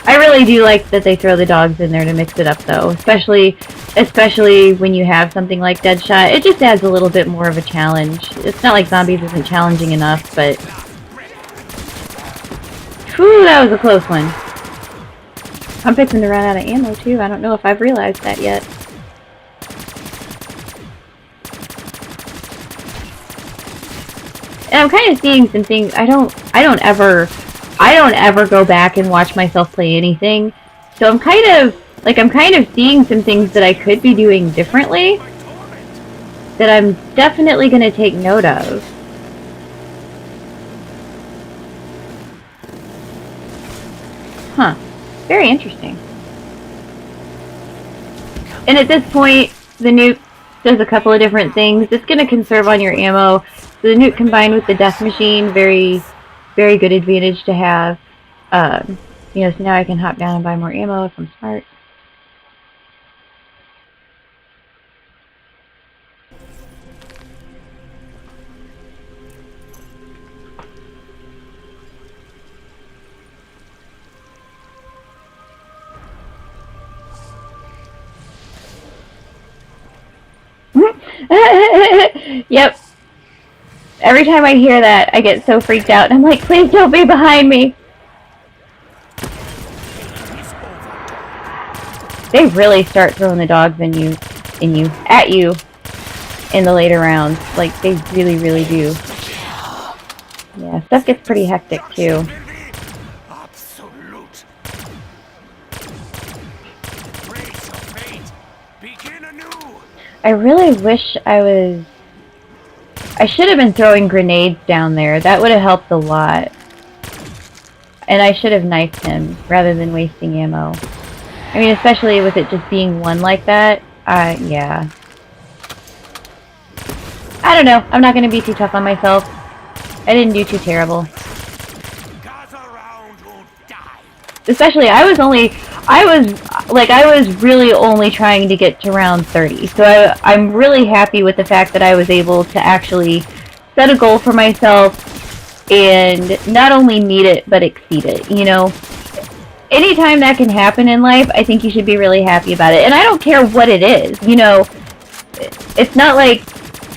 I really do like that they throw the dogs in there to mix it up, though. Especially when you have something like Deadshot. It just adds a little bit more of a challenge. It's not like Zombies isn't challenging enough, but... Whew, that was a close one. I'm fixing to run out of ammo, too. I don't know if I've realized that yet. And I'm kind of seeing some things. I don't ever go back and watch myself play anything. So I'm kind of seeing some things that I could be doing differently that I'm definitely going to take note of. Huh. Very interesting. And at this point, the nuke does a couple of different things. It's going to conserve on your ammo. So the nuke combined with the death machine, very, very good advantage to have. So now I can hop down and buy more ammo if I'm smart. Yep. Every time I hear that, I get so freaked out. I'm like, please don't be behind me. They really start throwing the dogs at you. in the later rounds. Like, they really, really do. Yeah, stuff gets pretty hectic, too. Absolute. Race of fate. Begin anew. I really wish I should have been throwing grenades down there. That would have helped a lot. And I should have knifed him rather than wasting ammo. I mean, especially with it just being one like that. Yeah. I don't know. I'm not going to be too tough on myself. I didn't do too terrible. Gather round or die. Especially, I was really only trying to get to round 30. So I'm really happy with the fact that I was able to actually set a goal for myself and not only meet it, but exceed it, you know? Anytime that can happen in life, I think you should be really happy about it. And I don't care what it is, you know? It's not like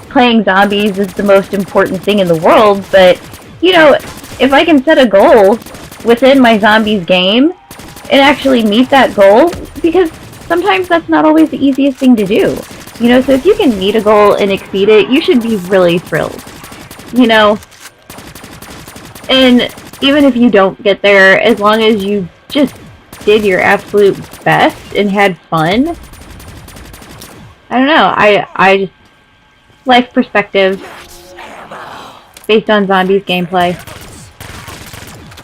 playing zombies is the most important thing in the world, but, you know, if I can set a goal within my zombies game and actually meet that goal, because sometimes that's not always the easiest thing to do. You know, so if you can meet a goal and exceed it, you should be really thrilled. You know? And even if you don't get there, as long as you just did your absolute best and had fun, I don't know, I just, life perspective based on zombies gameplay.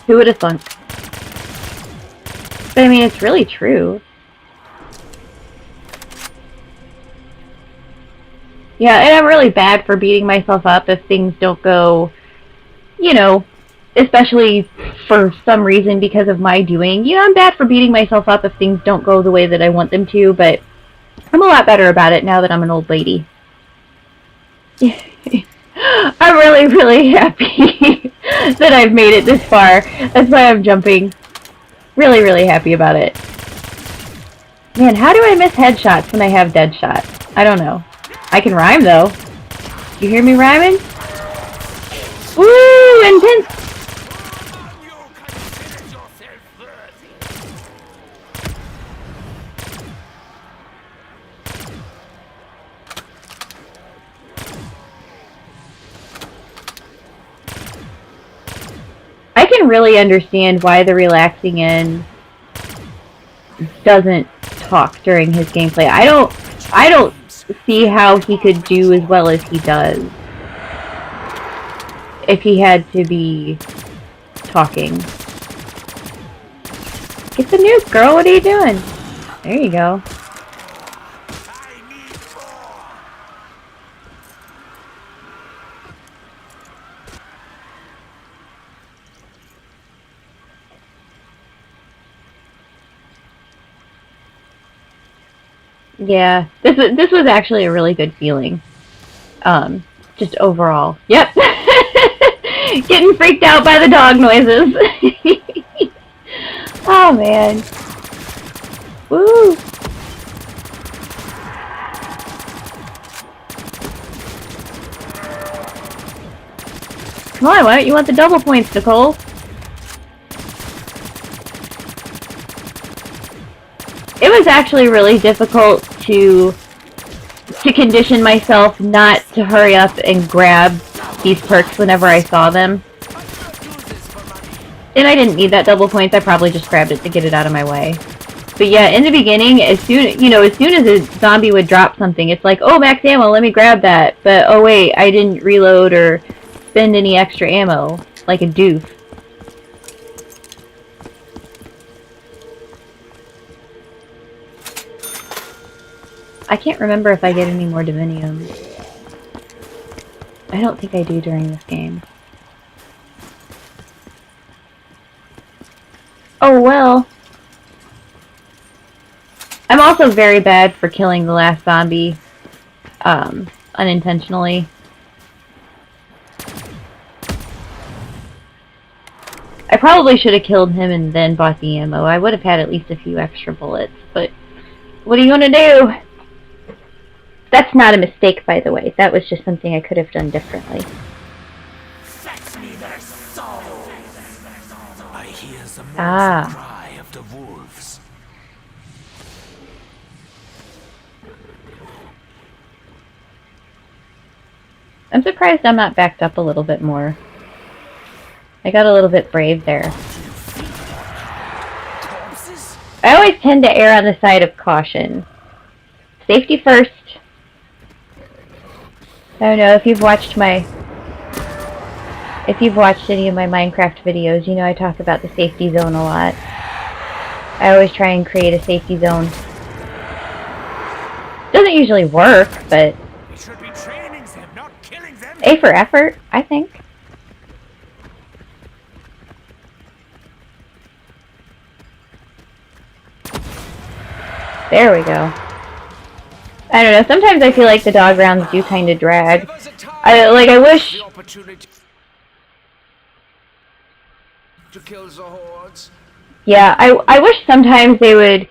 Who would have thunk? But I mean, it's really true. Yeah, and I'm really bad for beating myself up if things don't go, you know, especially for some reason because of my doing. You know, I'm bad for beating myself up if things don't go the way that I want them to, but I'm a lot better about it now that I'm an old lady. I'm really, really happy that I've made it this far. That's why I'm jumping. Really, really happy about it. Man, how do I miss headshots when I have dead shots? I don't know. I can rhyme, though. You hear me rhyming? Woo! Intense! I can really understand why the relaxing end doesn't talk during his gameplay. I don't see how he could do as well as he does if he had to be talking. Get the nuke, girl. What are you doing? There you go. Yeah, this was actually a really good feeling. Just overall. Yep. Getting freaked out by the dog noises. Oh man. Woo. Come on, why don't you want the double points, Nicole? It was actually really difficult to condition myself not to hurry up and grab these perks whenever I saw them. And I didn't need that double points, I probably just grabbed it to get it out of my way. But yeah, in the beginning, as soon as a zombie would drop something, it's like, oh, max ammo, let me grab that. But oh wait, I didn't reload or spend any extra ammo, like a doof. I can't remember if I get any more Divinium. I don't think I do during this game. Oh well. I'm also very bad for killing the last zombie, unintentionally. I probably should have killed him and then bought the ammo. I would have had at least a few extra bullets, but what are you gonna do? That's not a mistake, by the way. That was just something I could have done differently. Fetch me their souls. I hear the Ah. cry of the wolves. I'm surprised I'm not backed up a little bit more. I got a little bit brave there. Corpses? I always tend to err on the side of caution. Safety first. I don't know if you've watched any of my Minecraft videos, you know I talk about the safety zone a lot. I always try and create a safety zone. Doesn't usually work, but We should be training them, not killing them. A for effort, I think. There we go. I don't know, sometimes I feel like the dog rounds do kind of drag. I wish... The opportunity to kill the hordes. Yeah, I wish sometimes they would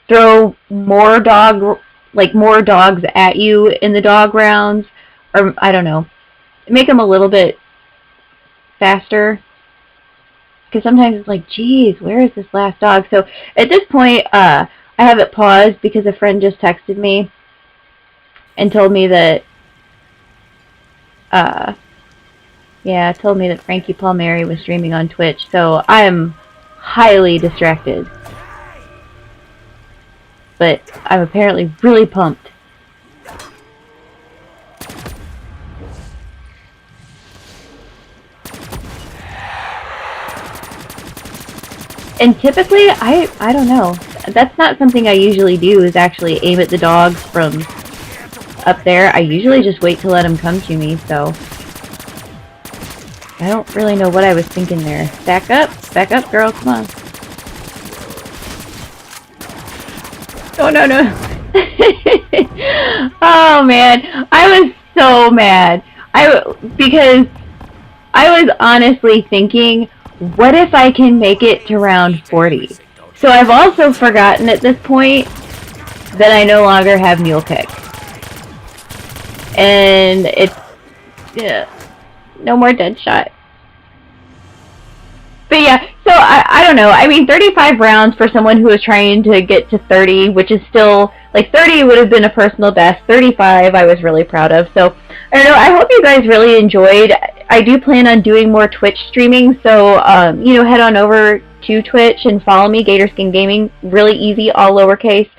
throw more dogs at you in the dog rounds, or I don't know, make them a little bit faster. Because sometimes it's like, geez, where is this last dog? So at this point, I have it paused because a friend just texted me and told me that, told me that Frankie Palmieri was streaming on Twitch. So I am highly distracted. But I'm apparently really pumped. And typically, I don't know. That's not something I usually do, is actually aim at the dogs from up there. I usually just wait to let them come to me, so... I don't really know what I was thinking there. Back up, girl, come on. Oh, no. Oh, man. I was so mad. Because I was honestly thinking, what if I can make it to round 40? So I've also forgotten at this point that I no longer have Mule Kick. And it's... yeah, no more Deadshot. But yeah, so I don't know. I mean, 35 rounds for someone who is trying to get to 30, which is still, like, 30 would have been a personal best. 35 I was really proud of. So, I don't know. I hope you guys really enjoyed. I do plan on doing more Twitch streaming, so, head on over to Twitch and follow me, Gatorskin Gaming. Really easy, all lowercase.